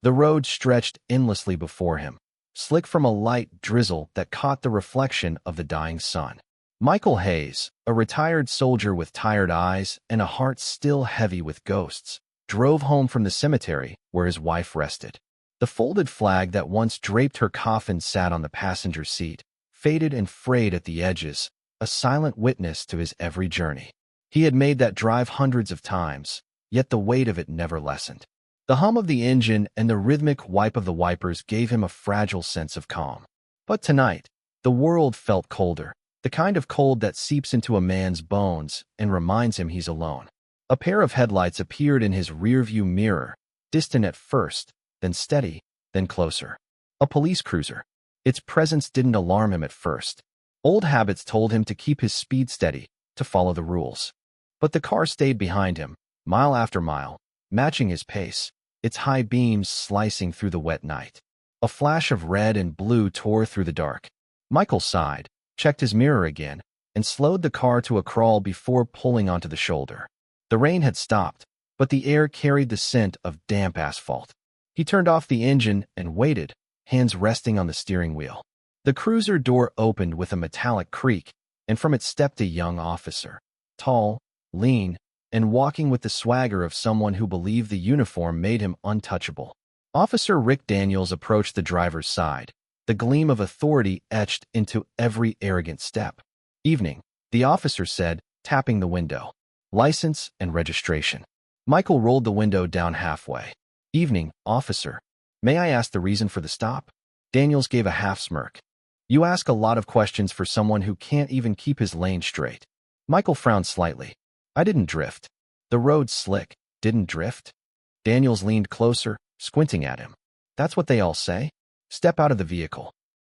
The road stretched endlessly before him, slick from a light drizzle that caught the reflection of the dying sun. Michael Hayes, a retired soldier with tired eyes and a heart still heavy with ghosts, drove home from the cemetery where his wife rested. The folded flag that once draped her coffin sat on the passenger seat, faded and frayed at the edges, a silent witness to his every journey. He had made that drive hundreds of times, yet the weight of it never lessened. The hum of the engine and the rhythmic wipe of the wipers gave him a fragile sense of calm. But tonight, the world felt colder, the kind of cold that seeps into a man's bones and reminds him he's alone. A pair of headlights appeared in his rearview mirror, distant at first, then steady, then closer. A police cruiser. Its presence didn't alarm him at first. Old habits told him to keep his speed steady, to follow the rules. But the car stayed behind him, mile after mile, matching his pace, its high beams slicing through the wet night. A flash of red and blue tore through the dark. Michael sighed, checked his mirror again, and slowed the car to a crawl before pulling onto the shoulder. The rain had stopped, but the air carried the scent of damp asphalt. He turned off the engine and waited, hands resting on the steering wheel. The cruiser door opened with a metallic creak, and from it stepped a young officer. Tall, lean, and walking with the swagger of someone who believed the uniform made him untouchable. Officer Rick Daniels approached the driver's side, the gleam of authority etched into every arrogant step. "Evening," the officer said, tapping the window. "License and registration." Michael rolled the window down halfway. "Evening, officer. May I ask the reason for the stop?" Daniels gave a half smirk. "You ask a lot of questions for someone who can't even keep his lane straight." Michael frowned slightly. "I didn't drift. The road's slick. Didn't drift?" Daniels leaned closer, squinting at him. "That's what they all say. Step out of the vehicle."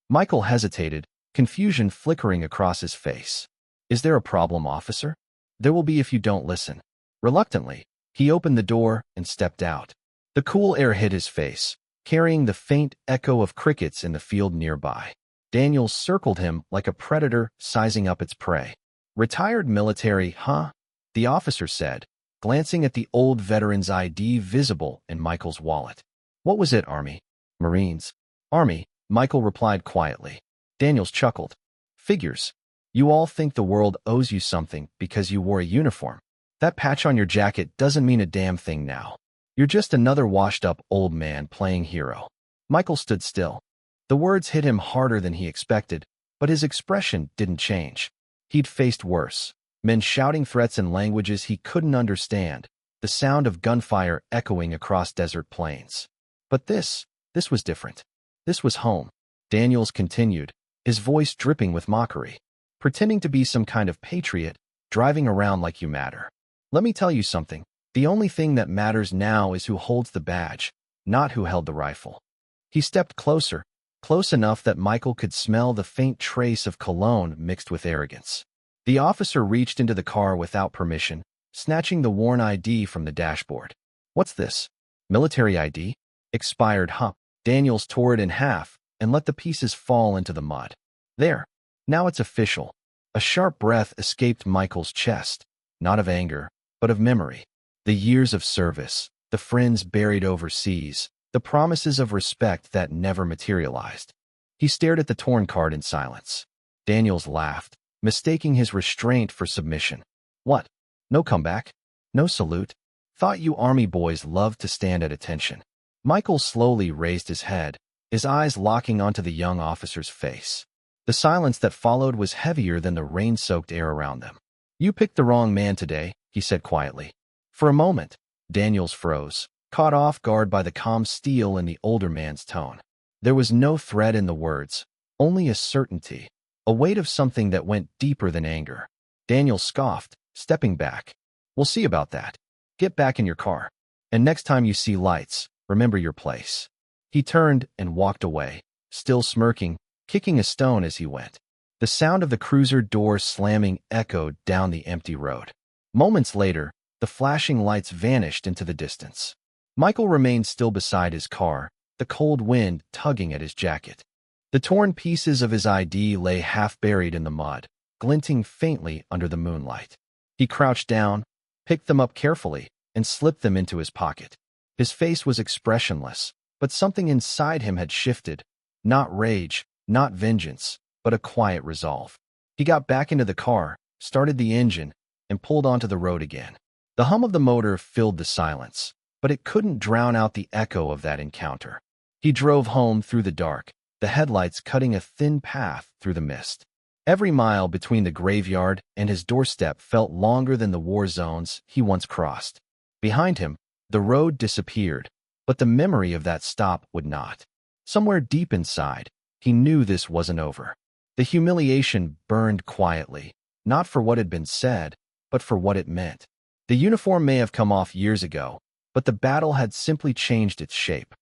Michael hesitated, confusion flickering across his face. "Is there a problem, officer?" "There will be if you don't listen." Reluctantly, he opened the door and stepped out. The cool air hit his face, carrying the faint echo of crickets in the field nearby. Daniels circled him like a predator sizing up its prey. "Retired military, huh?" the officer said, glancing at the old veteran's ID visible in Michael's wallet. "What was it, Army?" "Marines." "Army," Michael replied quietly. Daniels chuckled. "Figures. You all think the world owes you something because you wore a uniform. That patch on your jacket doesn't mean a damn thing now. You're just another washed-up old man playing hero." Michael stood still. The words hit him harder than he expected, but his expression didn't change. He'd faced worse. Men shouting threats in languages he couldn't understand, the sound of gunfire echoing across desert plains. But this was different. This was home. Daniels continued, his voice dripping with mockery. "Pretending to be some kind of patriot, driving around like you matter. Let me tell you something. The only thing that matters now is who holds the badge, not who held the rifle." He stepped closer, close enough that Michael could smell the faint trace of cologne mixed with arrogance. The officer reached into the car without permission, snatching the worn ID from the dashboard. "What's this? Military ID? Expired, huh?" Daniels tore it in half and let the pieces fall into the mud. "There. Now it's official." A sharp breath escaped Michael's chest, not of anger, but of memory. The years of service, the friends buried overseas, the promises of respect that never materialized. He stared at the torn card in silence. Daniels laughed, mistaking his restraint for submission. "What? No comeback? No salute? Thought you Army boys loved to stand at attention." Michael slowly raised his head, his eyes locking onto the young officer's face. The silence that followed was heavier than the rain-soaked air around them. "You picked the wrong man today," he said quietly. For a moment, Daniels froze, caught off guard by the calm steel in the older man's tone. There was no threat in the words, only a certainty, a weight of something that went deeper than anger. Daniels scoffed, stepping back. "We'll see about that. Get back in your car. And next time you see lights, remember your place." He turned and walked away, still smirking, kicking a stone as he went. The sound of the cruiser door slamming echoed down the empty road. Moments later, the flashing lights vanished into the distance. Michael remained still beside his car, the cold wind tugging at his jacket. The torn pieces of his ID lay half buried in the mud, glinting faintly under the moonlight. He crouched down, picked them up carefully, and slipped them into his pocket. His face was expressionless, But something inside him had shifted. Not rage, not vengeance, but a quiet resolve. He got back into the car, started the engine, and pulled onto the road again. The hum of the motor filled the silence, but it couldn't drown out the echo of that encounter. He drove home through the dark, the headlights cutting a thin path through the mist. Every mile between the graveyard and his doorstep felt longer than the war zones he once crossed. Behind him, the road disappeared, but the memory of that stop would not. Somewhere deep inside, he knew this wasn't over. The humiliation burned quietly, not for what had been said, but for what it meant. The uniform may have come off years ago, but the battle had simply changed its shape.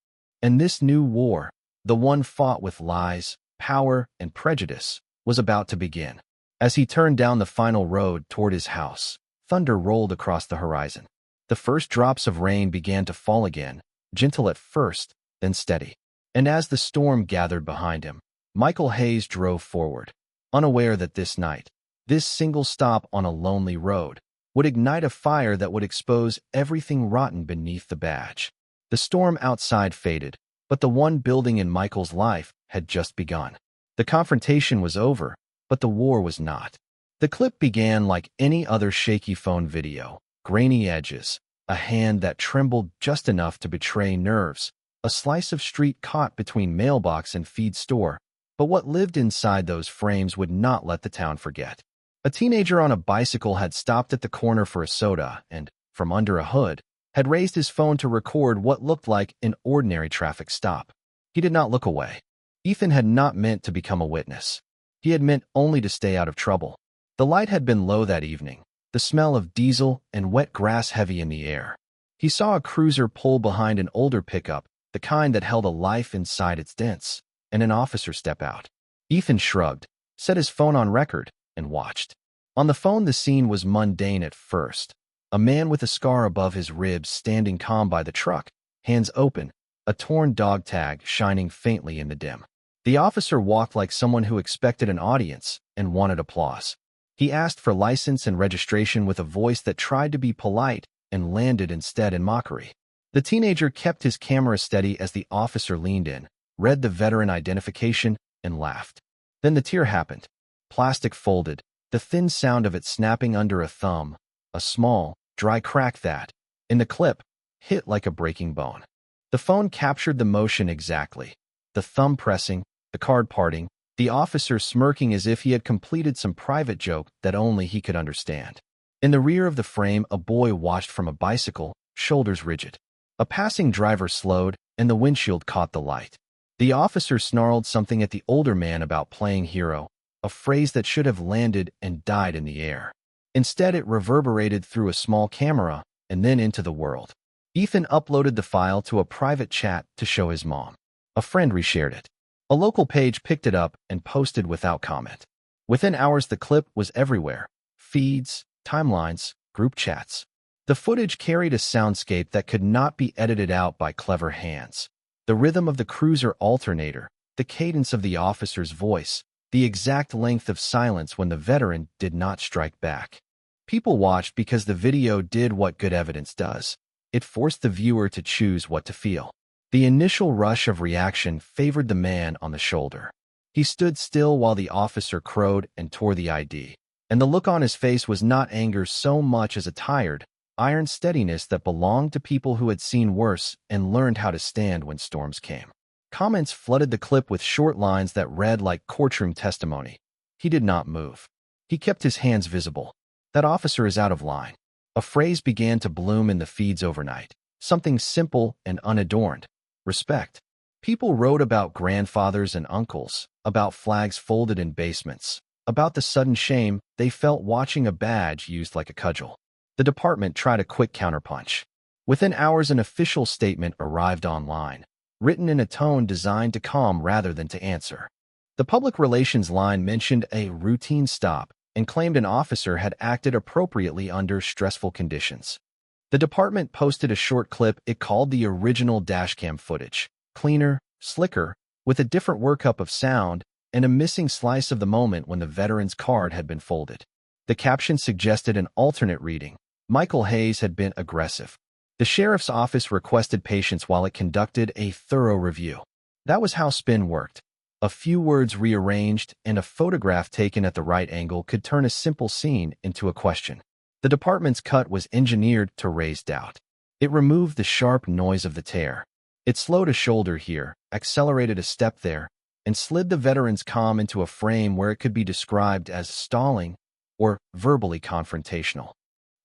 And this new war, the one fought with lies, power, and prejudice, was about to begin. As he turned down the final road toward his house, thunder rolled across the horizon. The first drops of rain began to fall again, gentle at first, then steady. And as the storm gathered behind him, Michael Hayes drove forward, unaware that this night, this single stop on a lonely road, would ignite a fire that would expose everything rotten beneath the badge. The storm outside faded, but the one building in Michael's life had just begun. The confrontation was over, but the war was not. The clip began like any other shaky phone video, grainy edges, a hand that trembled just enough to betray nerves, a slice of street caught between mailbox and feed store, but what lived inside those frames would not let the town forget. A teenager on a bicycle had stopped at the corner for a soda and, from under a hood, had raised his phone to record what looked like an ordinary traffic stop. He did not look away. Ethan had not meant to become a witness. He had meant only to stay out of trouble. The light had been low that evening, the smell of diesel and wet grass heavy in the air. He saw a cruiser pull behind an older pickup, the kind that held a life inside its dents, and an officer step out. Ethan shrugged, set his phone on record, and watched. On the phone, the scene was mundane at first. A man with a scar above his ribs standing calm by the truck, hands open, a torn dog tag shining faintly in the dim. The officer walked like someone who expected an audience and wanted applause. He asked for license and registration with a voice that tried to be polite and landed instead in mockery. The teenager kept his camera steady as the officer leaned in, read the veteran identification, and laughed. Then the tear happened. Plastic folded, the thin sound of it snapping under a thumb, a small, dry crack that, in the clip, hit like a breaking bone. The phone captured the motion exactly. The thumb pressing, the card parting, the officer smirking as if he had completed some private joke that only he could understand. In the rear of the frame, a boy watched from a bicycle, shoulders rigid. A passing driver slowed, and the windshield caught the light. The officer snarled something at the older man about playing hero, a phrase that should have landed and died in the air. Instead, it reverberated through a small camera and then into the world. Ethan uploaded the file to a private chat to show his mom. A friend reshared it. A local page picked it up and posted without comment. Within hours, the clip was everywhere. Feeds, timelines, group chats. The footage carried a soundscape that could not be edited out by clever hands. The rhythm of the cruiser alternator, the cadence of the officer's voice, the exact length of silence when the veteran did not strike back. People watched because the video did what good evidence does. It forced the viewer to choose what to feel. The initial rush of reaction favored the man on the shoulder. He stood still while the officer crowed and tore the ID. And the look on his face was not anger so much as a tired, iron steadiness that belonged to people who had seen worse and learned how to stand when storms came. Comments flooded the clip with short lines that read like courtroom testimony. He did not move. He kept his hands visible. That officer is out of line. A phrase began to bloom in the feeds overnight. Something simple and unadorned. Respect. People wrote about grandfathers and uncles, about flags folded in basements, about the sudden shame they felt watching a badge used like a cudgel. The department tried a quick counterpunch. Within hours, an official statement arrived online, written in a tone designed to calm rather than to answer. The public relations line mentioned a routine stop and claimed an officer had acted appropriately under stressful conditions. The department posted a short clip it called the original dashcam footage, cleaner, slicker, with a different workup of sound and a missing slice of the moment when the veteran's card had been folded. The caption suggested an alternate reading. Michael Hayes had been aggressive. The sheriff's office requested patience while it conducted a thorough review. That was how spin worked. A few words rearranged and a photograph taken at the right angle could turn a simple scene into a question. The department's cut was engineered to raise doubt. It removed the sharp noise of the tear. It slowed a shoulder here, accelerated a step there, and slid the veteran's comm into a frame where it could be described as stalling or verbally confrontational.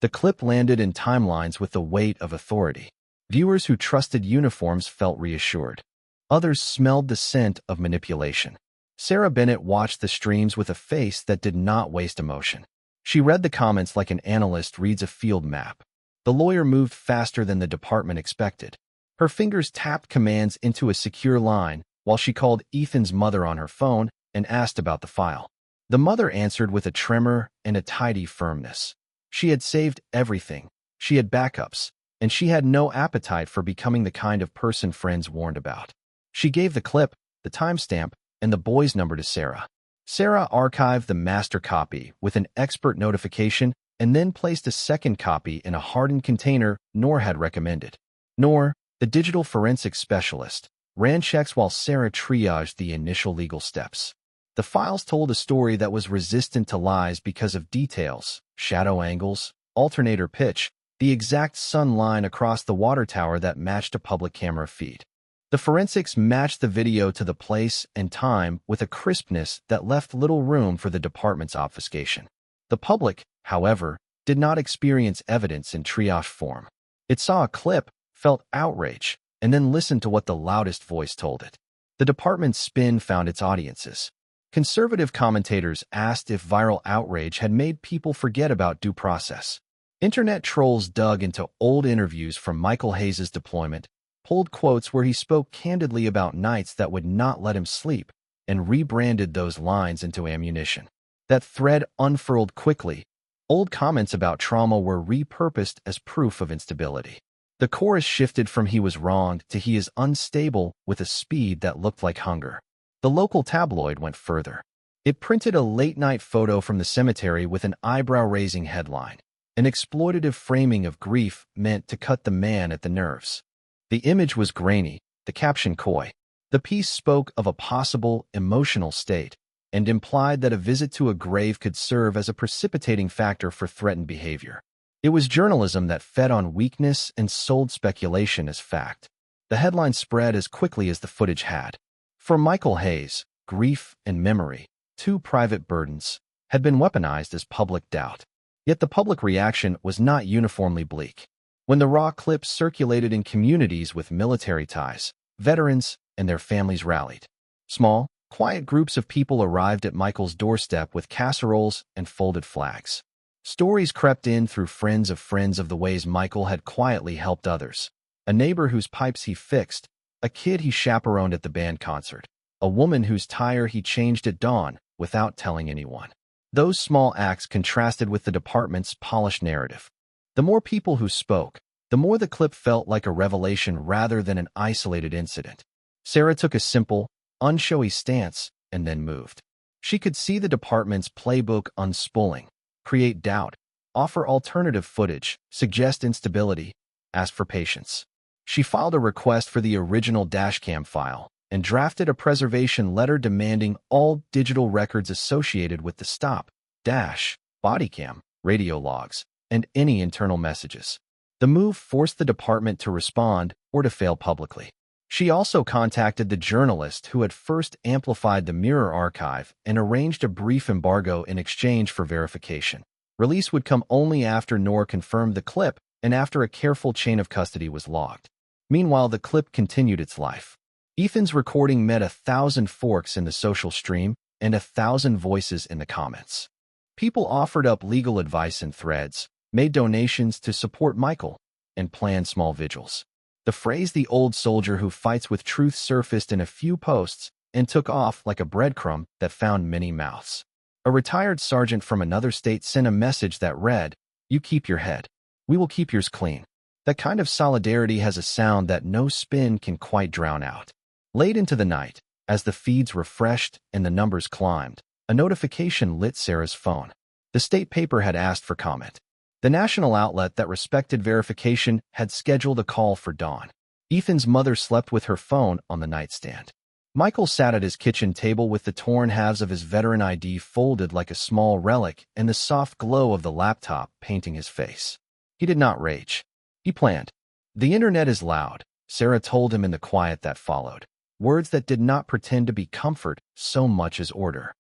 The clip landed in timelines with the weight of authority. Viewers who trusted uniforms felt reassured. Others smelled the scent of manipulation. Sarah Bennett watched the streams with a face that did not waste emotion. She read the comments like an analyst reads a field map. The lawyer moved faster than the department expected. Her fingers tapped commands into a secure line while she called Ethan's mother on her phone and asked about the file. The mother answered with a tremor and a tidy firmness. She had saved everything. She had backups, and she had no appetite for becoming the kind of person friends warned about. She gave the clip, the timestamp, and the boy's number to Sarah. Sarah archived the master copy with an expert notification and then placed a second copy in a hardened container Noor had recommended. Noor, the digital forensics specialist, ran checks while Sarah triaged the initial legal steps. The files told a story that was resistant to lies because of details, shadow angles, alternator pitch, the exact sun line across the water tower that matched a public camera feed. The forensics matched the video to the place and time with a crispness that left little room for the department's obfuscation. The public, however, did not experience evidence in triage form. It saw a clip, felt outrage, and then listened to what the loudest voice told it. The department's spin found its audiences. Conservative commentators asked if viral outrage had made people forget about due process. Internet trolls dug into old interviews from Michael Hayes' deployment, pulled quotes where he spoke candidly about nights that would not let him sleep, and rebranded those lines into ammunition. That thread unfurled quickly. Old comments about trauma were repurposed as proof of instability. The chorus shifted from "he was wronged" to "he is unstable" with a speed that looked like hunger. The local tabloid went further. It printed a late-night photo from the cemetery with an eyebrow-raising headline, an exploitative framing of grief meant to cut the man at the nerves. The image was grainy, the caption coy. The piece spoke of a possible emotional state and implied that a visit to a grave could serve as a precipitating factor for threatened behavior. It was journalism that fed on weakness and sold speculation as fact. The headline spread as quickly as the footage had. For Michael Hayes, grief and memory, two private burdens, had been weaponized as public doubt. Yet the public reaction was not uniformly bleak. When the raw clips circulated in communities with military ties, veterans and their families rallied. Small, quiet groups of people arrived at Michael's doorstep with casseroles and folded flags. Stories crept in through friends of the ways Michael had quietly helped others. A neighbor whose pipes he fixed, a kid he chaperoned at the band concert, a woman whose tire he changed at dawn without telling anyone. Those small acts contrasted with the department's polished narrative. The more people who spoke, the more the clip felt like a revelation rather than an isolated incident. Sarah took a simple, unshowy stance and then moved. She could see the department's playbook unspooling, create doubt, offer alternative footage, suggest instability, ask for patience. She filed a request for the original dashcam file and drafted a preservation letter demanding all digital records associated with the stop, dash, bodycam, radio logs, and any internal messages. The move forced the department to respond or to fail publicly. She also contacted the journalist who had first amplified the mirror archive and arranged a brief embargo in exchange for verification. Release would come only after Noor confirmed the clip and after a careful chain of custody was logged. Meanwhile, the clip continued its life. Ethan's recording met 1,000 forks in the social stream and 1,000 voices in the comments. People offered up legal advice in threads, made donations to support Michael, and planned small vigils. The phrase "the old soldier who fights with truth" surfaced in a few posts and took off like a breadcrumb that found many mouths. A retired sergeant from another state sent a message that read, "You keep your head. We will keep yours clean." That kind of solidarity has a sound that no spin can quite drown out. Late into the night, as the feeds refreshed and the numbers climbed, a notification lit Sarah's phone. The state paper had asked for comment. The national outlet that respected verification had scheduled a call for dawn. Ethan's mother slept with her phone on the nightstand. Michael sat at his kitchen table with the torn halves of his veteran ID folded like a small relic and the soft glow of the laptop painting his face. He did not rage. He planned. "The internet is loud," Sarah told him in the quiet that followed. Words that did not pretend to be comfort so much as order.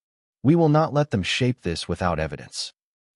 "We will not let them shape this without evidence."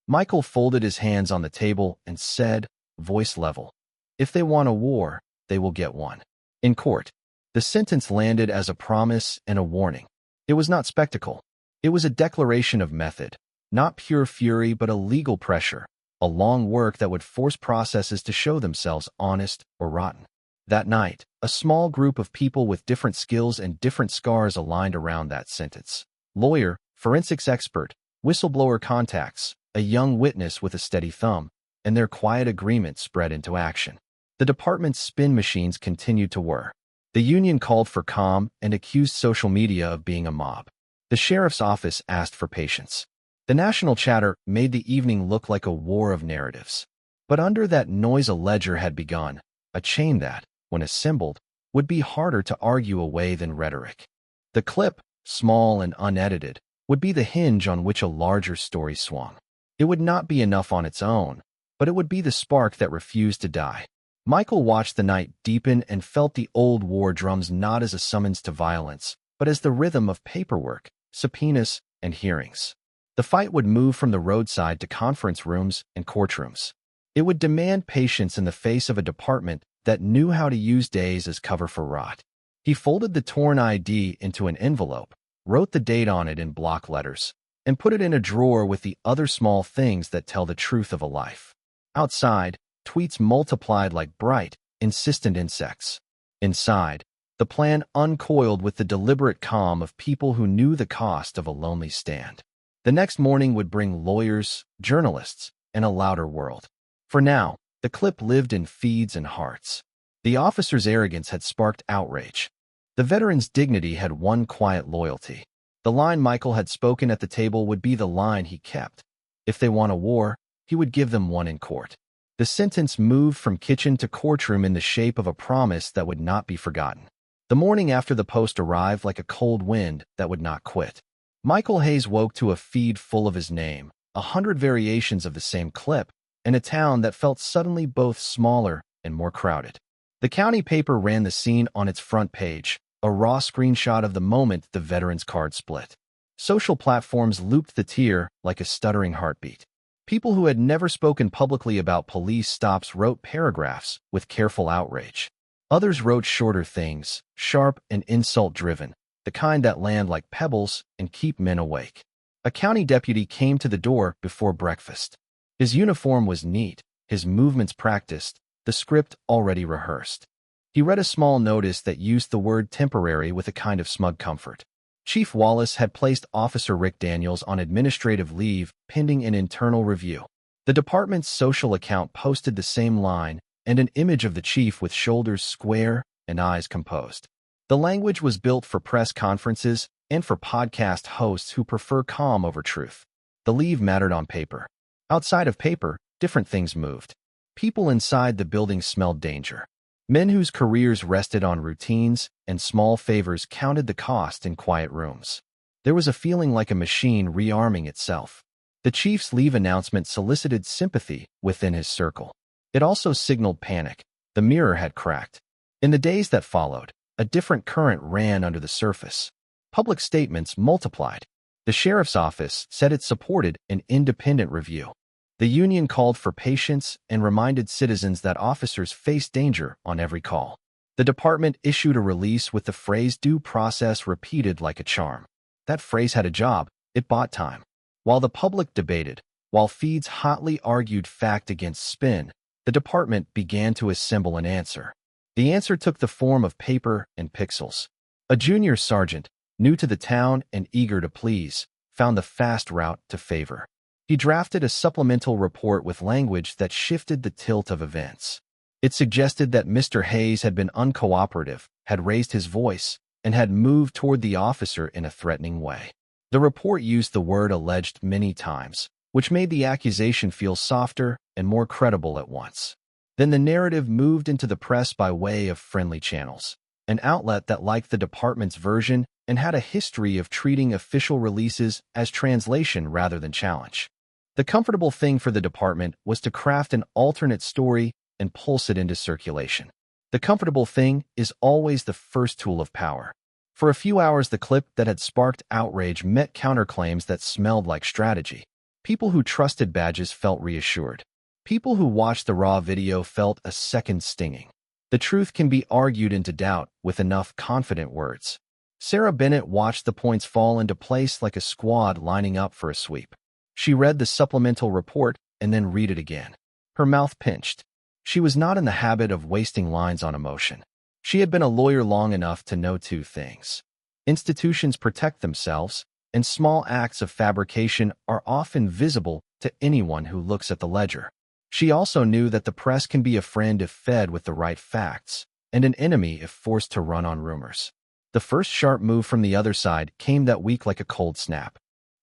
Michael folded his hands on the table and said, voice level, "If they want a war, they will get one." In court, the sentence landed as a promise and a warning. It was not spectacle. It was a declaration of method, not pure fury but a legal pressure, a long work that would force processes to show themselves honest or rotten. That night, a small group of people with different skills and different scars aligned around that sentence. Lawyer, forensics expert, whistleblower contacts, a young witness with a steady thumb, and their quiet agreement spread into action. The department's spin machines continued to whir. The union called for calm and accused social media of being a mob. The sheriff's office asked for patience. The national chatter made the evening look like a war of narratives. But under that noise a ledger had begun, a chain that, when assembled, would be harder to argue away than rhetoric. The clip, small and unedited, would be the hinge on which a larger story swung. It would not be enough on its own, but it would be the spark that refused to die. Michael watched the night deepen and felt the old war drums not as a summons to violence, but as the rhythm of paperwork, subpoenas, and hearings. The fight would move from the roadside to conference rooms and courtrooms. It would demand patience in the face of a department that knew how to use days as cover for rot. He folded the torn ID into an envelope, wrote the date on it in block letters, and put it in a drawer with the other small things that tell the truth of a life. Outside, tweets multiplied like bright, insistent insects. Inside, the plan uncoiled with the deliberate calm of people who knew the cost of a lonely stand. The next morning would bring lawyers, journalists, and a louder world. For now, the clip lived in feeds and hearts. The officer's arrogance had sparked outrage. The veteran's dignity had won quiet loyalty. The line Michael had spoken at the table would be the line he kept. If they want a war, he would give them one in court. The sentence moved from kitchen to courtroom in the shape of a promise that would not be forgotten. The morning after the post arrived like a cold wind that would not quit. Michael Hayes woke to a feed full of his name, 100 variations of the same clip, and a town that felt suddenly both smaller and more crowded. The county paper ran the scene on its front page, a raw screenshot of the moment the veteran's card split. Social platforms looped the tear like a stuttering heartbeat. People who had never spoken publicly about police stops wrote paragraphs with careful outrage. Others wrote shorter things, sharp and insult-driven, the kind that land like pebbles and keep men awake. A county deputy came to the door before breakfast. His uniform was neat, his movements practiced, the script already rehearsed. He read a small notice that used the word temporary with a kind of smug comfort. Chief Wallace had placed Officer Rick Daniels on administrative leave pending an internal review. The department's social account posted the same line and an image of the chief with shoulders square and eyes composed. The language was built for press conferences and for podcast hosts who prefer calm over truth. The leave mattered on paper. Outside of paper, different things moved. People inside the building smelled danger. Men whose careers rested on routines and small favors counted the cost in quiet rooms. There was a feeling like a machine rearming itself. The chief's leave announcement solicited sympathy within his circle. It also signaled panic. The mirror had cracked. In the days that followed, a different current ran under the surface. Public statements multiplied. The sheriff's office said it supported an independent review. The union called for patience and reminded citizens that officers face danger on every call. The department issued a release with the phrase "due process" repeated like a charm. That phrase had a job. It bought time. While the public debated, while feeds hotly argued fact against spin, the department began to assemble an answer. The answer took the form of paper and pixels. A junior sergeant, new to the town and eager to please, found the fast route to favor. He drafted a supplemental report with language that shifted the tilt of events. It suggested that Mr. Hayes had been uncooperative, had raised his voice, and had moved toward the officer in a threatening way. The report used the word "alleged" many times, which made the accusation feel softer and more credible at once. Then the narrative moved into the press by way of friendly channels, an outlet that liked the department's version and had a history of treating official releases as translation rather than challenge. The comfortable thing for the department was to craft an alternate story and pulse it into circulation. The comfortable thing is always the first tool of power. For a few hours, the clip that had sparked outrage met counterclaims that smelled like strategy. People who trusted badges felt reassured. People who watched the raw video felt a second stinging. The truth can be argued into doubt with enough confident words. Sarah Bennett watched the points fall into place like a squad lining up for a sweep. She read the supplemental report and then read it again. Her mouth pinched. She was not in the habit of wasting lines on emotion. She had been a lawyer long enough to know two things. Institutions protect themselves, and small acts of fabrication are often visible to anyone who looks at the ledger. She also knew that the press can be a friend if fed with the right facts, and an enemy if forced to run on rumors. The first sharp move from the other side came that week like a cold snap.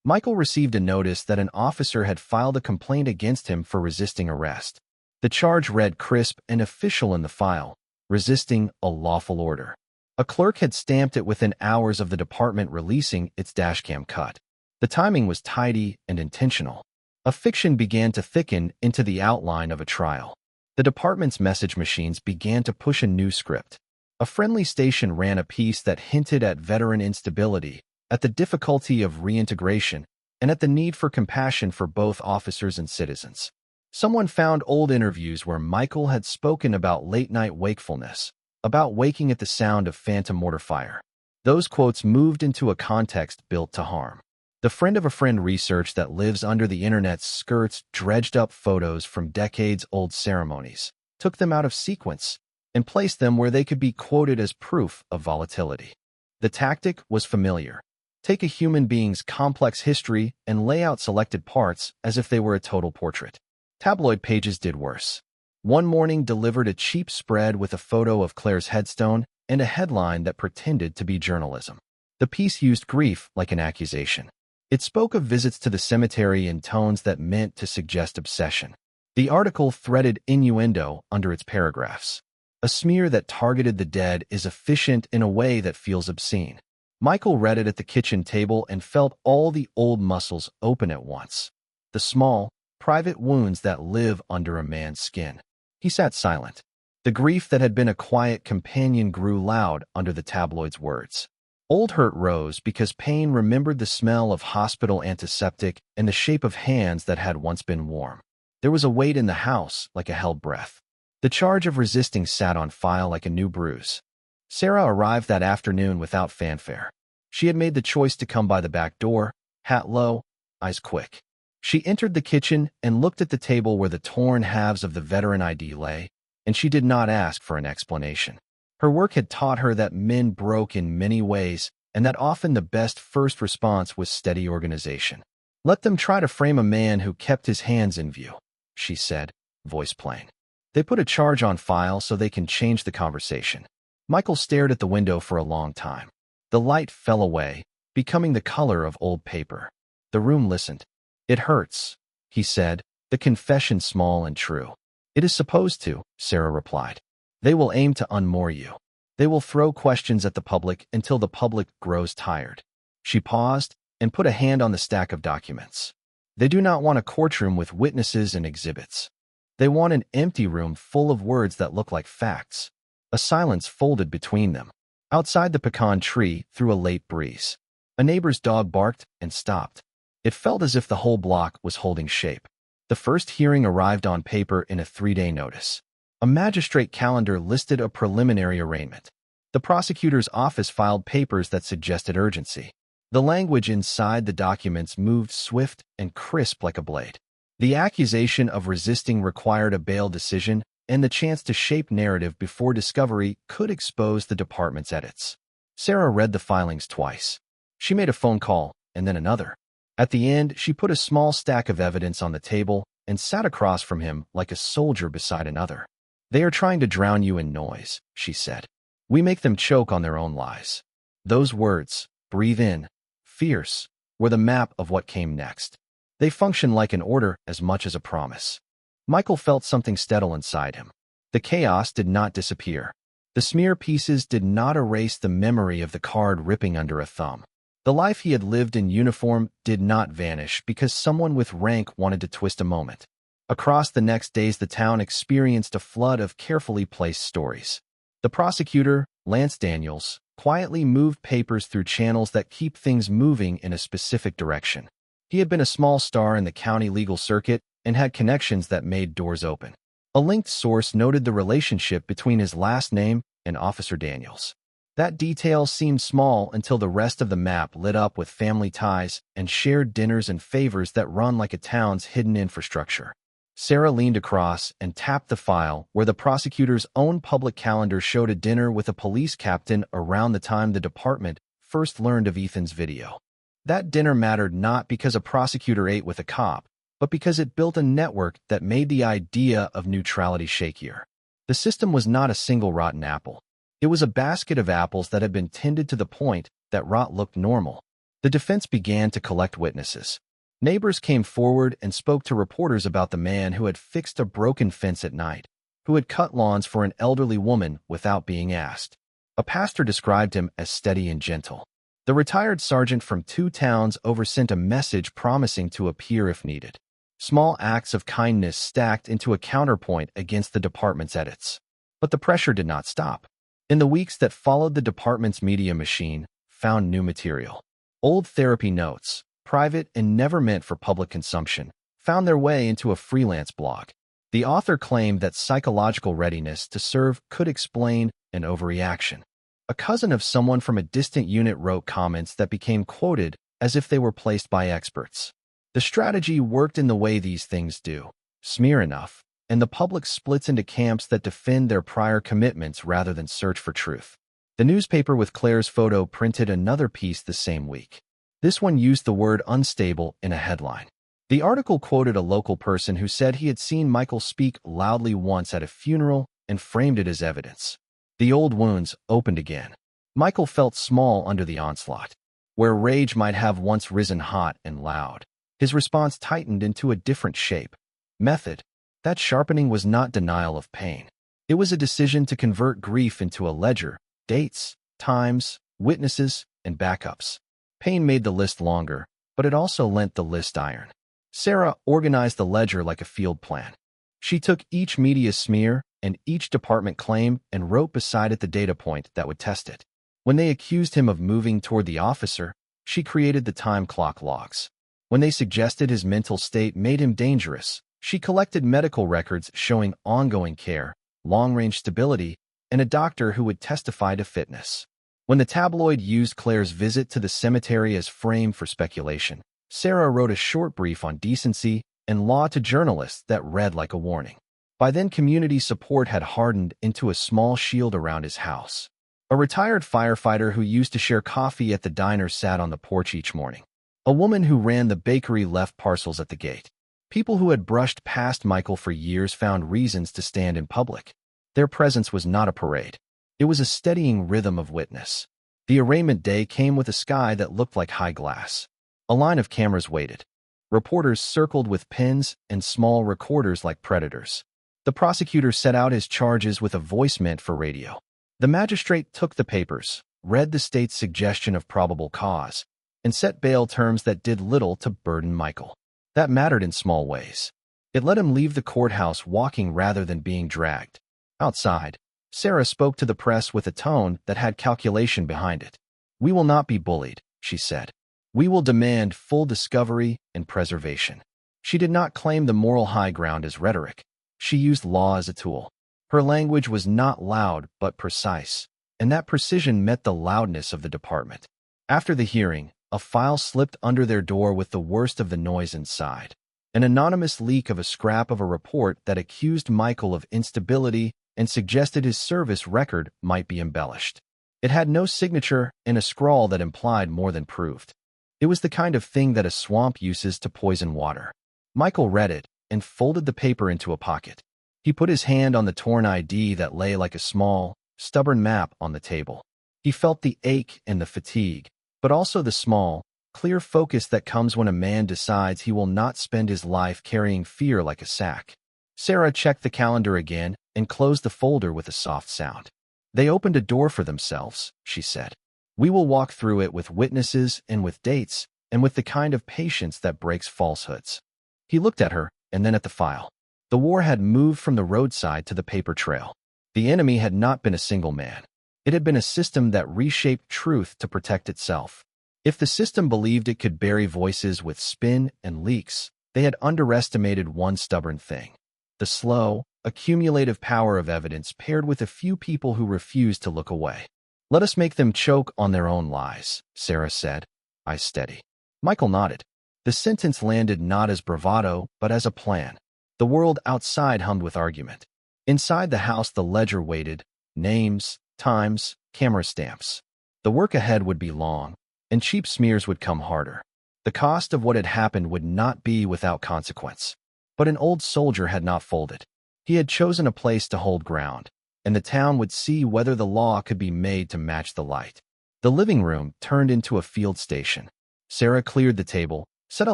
Michael received a notice that an officer had filed a complaint against him for resisting arrest. The charge read crisp and official in the file: resisting a lawful order. A clerk had stamped it within hours of the department releasing its dashcam cut. The timing was tidy and intentional. A fiction began to thicken into the outline of a trial. The department's message machines began to push a new script. A friendly station ran a piece that hinted at veteran instability, at the difficulty of reintegration, and at the need for compassion for both officers and citizens. Someone found old interviews where Michael had spoken about late-night wakefulness, about waking at the sound of phantom mortar fire. Those quotes moved into a context built to harm. The friend of a friend research that lives under the internet's skirts dredged up photos from decades-old ceremonies, took them out of sequence, and placed them where they could be quoted as proof of volatility. The tactic was familiar. Take a human being's complex history and lay out selected parts as if they were a total portrait. Tabloid pages did worse. One Morning delivered a cheap spread with a photo of Claire's headstone and a headline that pretended to be journalism. The piece used grief like an accusation. It spoke of visits to the cemetery in tones that meant to suggest obsession. The article threaded innuendo under its paragraphs. A smear that targeted the dead is efficient in a way that feels obscene. Michael read it at the kitchen table and felt all the old muscles open at once. The small, private wounds that live under a man's skin. He sat silent. The grief that had been a quiet companion grew loud under the tabloid's words. Old hurt rose because pain remembered the smell of hospital antiseptic and the shape of hands that had once been warm. There was a weight in the house like a held breath. The charge of resisting sat on file like a new bruise. Sarah arrived that afternoon without fanfare. She had made the choice to come by the back door, hat low, eyes quick. She entered the kitchen and looked at the table where the torn halves of the veteran ID lay, and she did not ask for an explanation. Her work had taught her that men broke in many ways, and that often the best first response was steady organization. "Let them try to frame a man who kept his hands in view," she said, voice plain. "They put a charge on file so they can change the conversation." Michael stared at the window for a long time. The light fell away, becoming the color of old paper. The room listened. "It hurts," he said, the confession small and true. "It is supposed to," Sarah replied. "They will aim to unmoor you. They will throw questions at the public until the public grows tired." She paused and put a hand on the stack of documents. "They do not want a courtroom with witnesses and exhibits. They want an empty room full of words that look like facts." A silence folded between them. Outside the pecan tree through a late breeze. A neighbor's dog barked and stopped. It felt as if the whole block was holding shape. The first hearing arrived on paper in a 3-day notice. A magistrate calendar listed a preliminary arraignment. The prosecutor's office filed papers that suggested urgency. The language inside the documents moved swift and crisp like a blade. The accusation of resisting required a bail decision, and the chance to shape narrative before discovery could expose the department's edits. Sarah read the filings twice. She made a phone call, and then another. At the end, she put a small stack of evidence on the table and sat across from him like a soldier beside another. "They are trying to drown you in noise," she said. "We make them choke on their own lies." Those words, breathe in, fierce, were the map of what came next. They functioned like an order as much as a promise. Michael felt something settle inside him. The chaos did not disappear. The smear pieces did not erase the memory of the card ripping under a thumb. The life he had lived in uniform did not vanish because someone with rank wanted to twist a moment. Across the next days, the town experienced a flood of carefully placed stories. The prosecutor, Lance Daniels, quietly moved papers through channels that keep things moving in a specific direction. He had been a small star in the county legal circuit and had connections that made doors open. A linked source noted the relationship between his last name and Officer Daniels. That detail seemed small until the rest of the map lit up with family ties and shared dinners and favors that run like a town's hidden infrastructure. Sarah leaned across and tapped the file where the prosecutor's own public calendar showed a dinner with a police captain around the time the department first learned of Ethan's video. That dinner mattered not because a prosecutor ate with a cop, but because it built a network that made the idea of neutrality shakier. The system was not a single rotten apple. It was a basket of apples that had been tended to the point that rot looked normal. The defense began to collect witnesses. Neighbors came forward and spoke to reporters about the man who had fixed a broken fence at night, who had cut lawns for an elderly woman without being asked. A pastor described him as steady and gentle. The retired sergeant from 2 towns over sent a message promising to appear if needed. Small acts of kindness stacked into a counterpoint against the department's edits. But the pressure did not stop. In the weeks that followed, the department's media machine found new material. Old therapy notes, private and never meant for public consumption, found their way into a freelance blog. The author claimed that psychological readiness to serve could explain an overreaction. A cousin of someone from a distant unit wrote comments that became quoted as if they were placed by experts. The strategy worked in the way these things do. Smear enough, and the public splits into camps that defend their prior commitments rather than search for truth. The newspaper with Claire's photo printed another piece the same week. This one used the word unstable in a headline. The article quoted a local person who said he had seen Michael speak loudly once at a funeral and framed it as evidence. The old wounds opened again. Michael felt small under the onslaught. Where rage might have once risen hot and loud, his response tightened into a different shape. Method. That sharpening was not denial of pain. It was a decision to convert grief into a ledger, dates, times, witnesses, and backups. Pain made the list longer, but it also lent the list iron. Sarah organized the ledger like a field plan. She took each media smear and each department claim and wrote beside it the data point that would test it. When they accused him of moving toward the officer, she created the time clock logs. When they suggested his mental state made him dangerous, she collected medical records showing ongoing care, long-range stability, and a doctor who would testify to fitness. When the tabloid used Claire's visit to the cemetery as frame for speculation, Sarah wrote a short brief on decency and law to journalists that read like a warning. By then, community support had hardened into a small shield around his house. A retired firefighter who used to share coffee at the diner sat on the porch each morning. A woman who ran the bakery left parcels at the gate. People who had brushed past Michael for years found reasons to stand in public. Their presence was not a parade. It was a steadying rhythm of witness. The arraignment day came with a sky that looked like high glass. A line of cameras waited. Reporters circled with pens and small recorders like predators. The prosecutor set out his charges with a voice meant for radio. The magistrate took the papers, read the state's suggestion of probable cause, and set bail terms that did little to burden Michael. That mattered in small ways. It let him leave the courthouse walking rather than being dragged. Outside, Sarah spoke to the press with a tone that had calculation behind it. "We will not be bullied," she said. "We will demand full discovery and preservation." She did not claim the moral high ground as rhetoric. She used law as a tool. Her language was not loud but precise, and that precision met the loudness of the department. After the hearing, a file slipped under their door with the worst of the noise inside. An anonymous leak of a scrap of a report that accused Michael of instability and suggested his service record might be embellished. It had no signature and a scrawl that implied more than proved. It was the kind of thing that a swamp uses to poison water. Michael read it and folded the paper into a pocket. He put his hand on the torn ID that lay like a small, stubborn map on the table. He felt the ache and the fatigue, but also the small, Clear focus that comes when a man decides he will not spend his life carrying fear like a sack. Sarah checked the calendar again and closed the folder with a soft sound. They opened a door for themselves, she said. We will walk through it with witnesses and with dates, and with the kind of patience that breaks falsehoods. He looked at her, and then at the file. The war had moved from the roadside to the paper trail. The enemy had not been a single man. It had been a system that reshaped truth to protect itself. If the system believed it could bury voices with spin and leaks, they had underestimated one stubborn thing: the slow, accumulative power of evidence paired with a few people who refused to look away. Let us make them choke on their own lies, Sarah said, eyes steady. Michael nodded. The sentence landed not as bravado, but as a plan. The world outside hummed with argument. Inside the house the ledger waited: names, times, camera stamps. The work ahead would be long, and cheap smears would come harder. The cost of what had happened would not be without consequence. But an old soldier had not folded. He had chosen a place to hold ground, and the town would see whether the law could be made to match the light. The living room turned into a field station. Sarah cleared the table, set a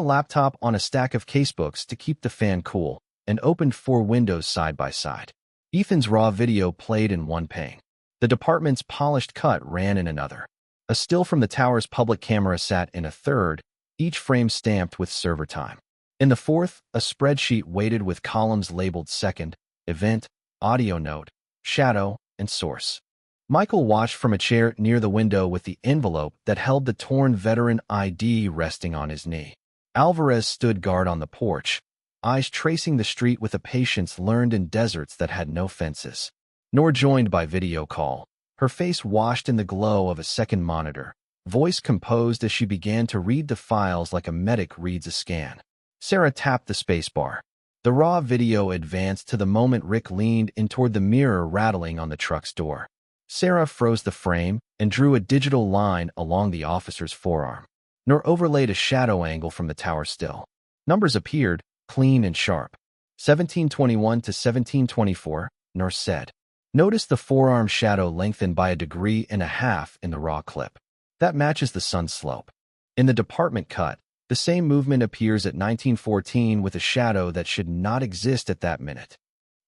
laptop on a stack of casebooks to keep the fan cool, and opened 4 windows side by side. Ethan's raw video played in one pane. The department's polished cut ran in another. A still from the tower's public camera sat in a third, each frame stamped with server time. In the fourth, a spreadsheet weighted with columns labeled second, event, audio note, shadow, and source. Michael watched from a chair near the window with the envelope that held the torn veteran ID resting on his knee. Alvarez stood guard on the porch, eyes tracing the street with a patience learned in deserts that had no fences, nor joined by video call. Her face washed in the glow of a second monitor, voice composed as she began to read the files like a medic reads a scan. Sarah tapped the spacebar. The raw video advanced to the moment Rick leaned in toward the mirror rattling on the truck's door. Sarah froze the frame and drew a digital line along the officer's forearm, nor overlaid a shadow angle from the tower still. Numbers appeared, clean and sharp. 1721 to 1724, nor said. Notice the forearm shadow lengthened by 1.5 degrees in the raw clip. That matches the sun slope. In the department cut, the same movement appears at 1914 with a shadow that should not exist at that minute.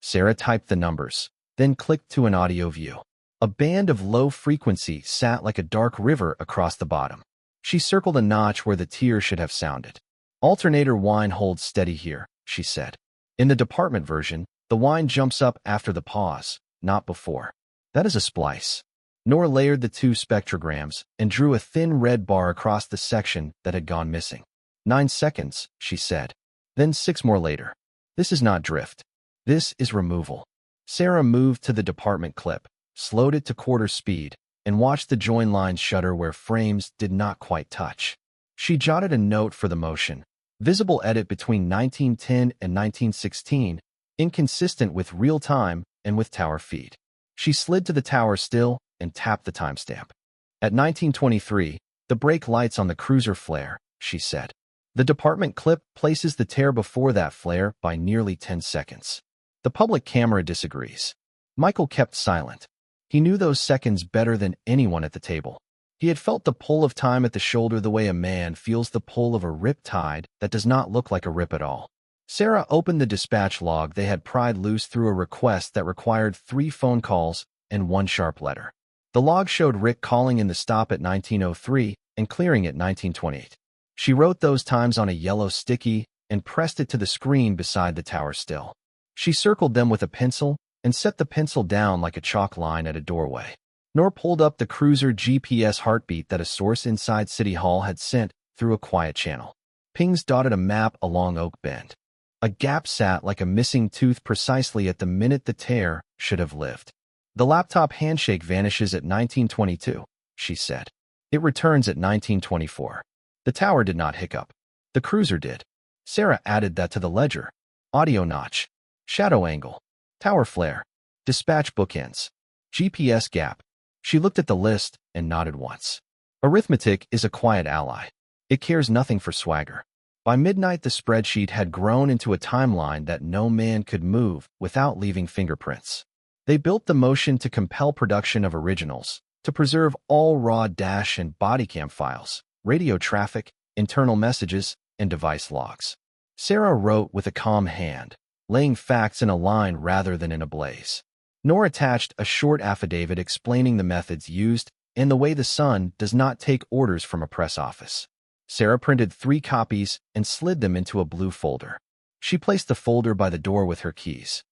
Sarah typed the numbers, then clicked to an audio view. A band of low frequency sat like a dark river across the bottom. She circled a notch where the tear should have sounded. Alternator whine holds steady here, she said. In the department version, the whine jumps up after the pause, not before. That is a splice. Nor layered the 2 spectrograms and drew a thin red bar across the section that had gone missing. 9 seconds, she said. Then 6 more later. This is not drift. This is removal. Sarah moved to the department clip, slowed it to quarter speed, and watched the join lines shudder where frames did not quite touch. She jotted a note for the motion. Visible edit between 1910 and 1916, inconsistent with real time and with tower feed. She slid to the tower still and tapped the timestamp. At 1923, the brake lights on the cruiser flare, she said. The department clip places the tear before that flare by nearly 10 seconds. The public camera disagrees. Michael kept silent. He knew those seconds better than anyone at the table. He had felt the pull of time at the shoulder the way a man feels the pull of a rip tide that does not look like a rip at all. Sarah opened the dispatch log they had pried loose through a request that required 3 phone calls and 1 sharp letter. The log showed Rick calling in the stop at 1903 and clearing at 1928. She wrote those times on a yellow sticky and pressed it to the screen beside the tower still. She circled them with a pencil and set the pencil down like a chalk line at a doorway. Nor pulled up the cruiser GPS heartbeat that a source inside City Hall had sent through a quiet channel. Pings dotted a map along Oak Bend. A gap sat like a missing tooth precisely at the minute the tear should have lived. The laptop handshake vanishes at 1922, she said. It returns at 1924. The tower did not hiccup. The cruiser did. Sarah added that to the ledger. Audio notch. Shadow angle. Tower flare. Dispatch bookends. GPS gap. She looked at the list and nodded once. Arithmetic is a quiet ally. It cares nothing for swagger. By midnight, the spreadsheet had grown into a timeline that no man could move without leaving fingerprints. They built the motion to compel production of originals, to preserve all raw dash and bodycam files, radio traffic, internal messages, and device logs. Sarah wrote with a calm hand, laying facts in a line rather than in a blaze. Nor attached a short affidavit explaining the methods used and the way the Sun does not take orders from a press office. Sarah printed 3 copies and slid them into a blue folder. She placed the folder by the door with her keys.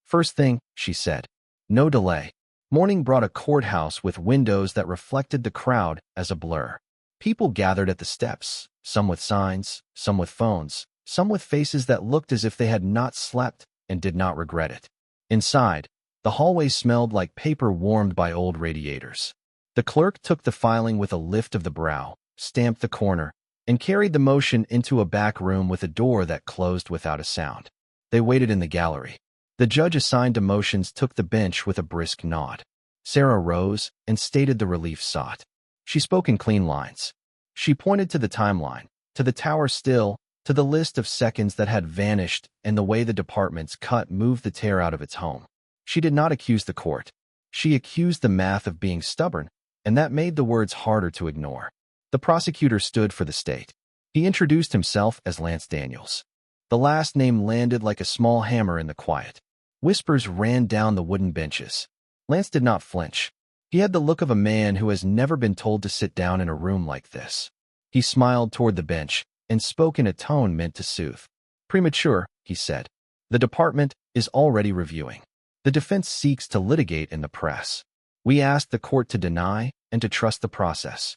"First thing," she said. "No delay." Morning brought a courthouse with windows that reflected the crowd as a blur. People gathered at the steps, some with signs, some with phones, some with faces that looked as if they had not slept and did not regret it. Inside, the hallway smelled like paper warmed by old radiators. The clerk took the filing with a lift of the brow, stamped the corner, and carried the motion into a back room with a door that closed without a sound. They waited in the gallery. The judge assigned to motions took the bench with a brisk nod. Sarah rose and stated the relief sought. She spoke in clean lines. She pointed to the timeline, to the tower still, to the list of seconds that had vanished and the way the department's cut moved the tear out of its home. She did not accuse the court. She accused the math of being stubborn, and that made the words harder to ignore. The prosecutor stood for the state. He introduced himself as Lance Daniels. The last name landed like a small hammer in the quiet. Whispers ran down the wooden benches. Lance did not flinch. He had the look of a man who has never been told to sit down in a room like this. He smiled toward the bench and spoke in a tone meant to soothe. "Premature," he said. "The department is already reviewing. The defense seeks to litigate in the press. We ask the court to deny and to trust the process."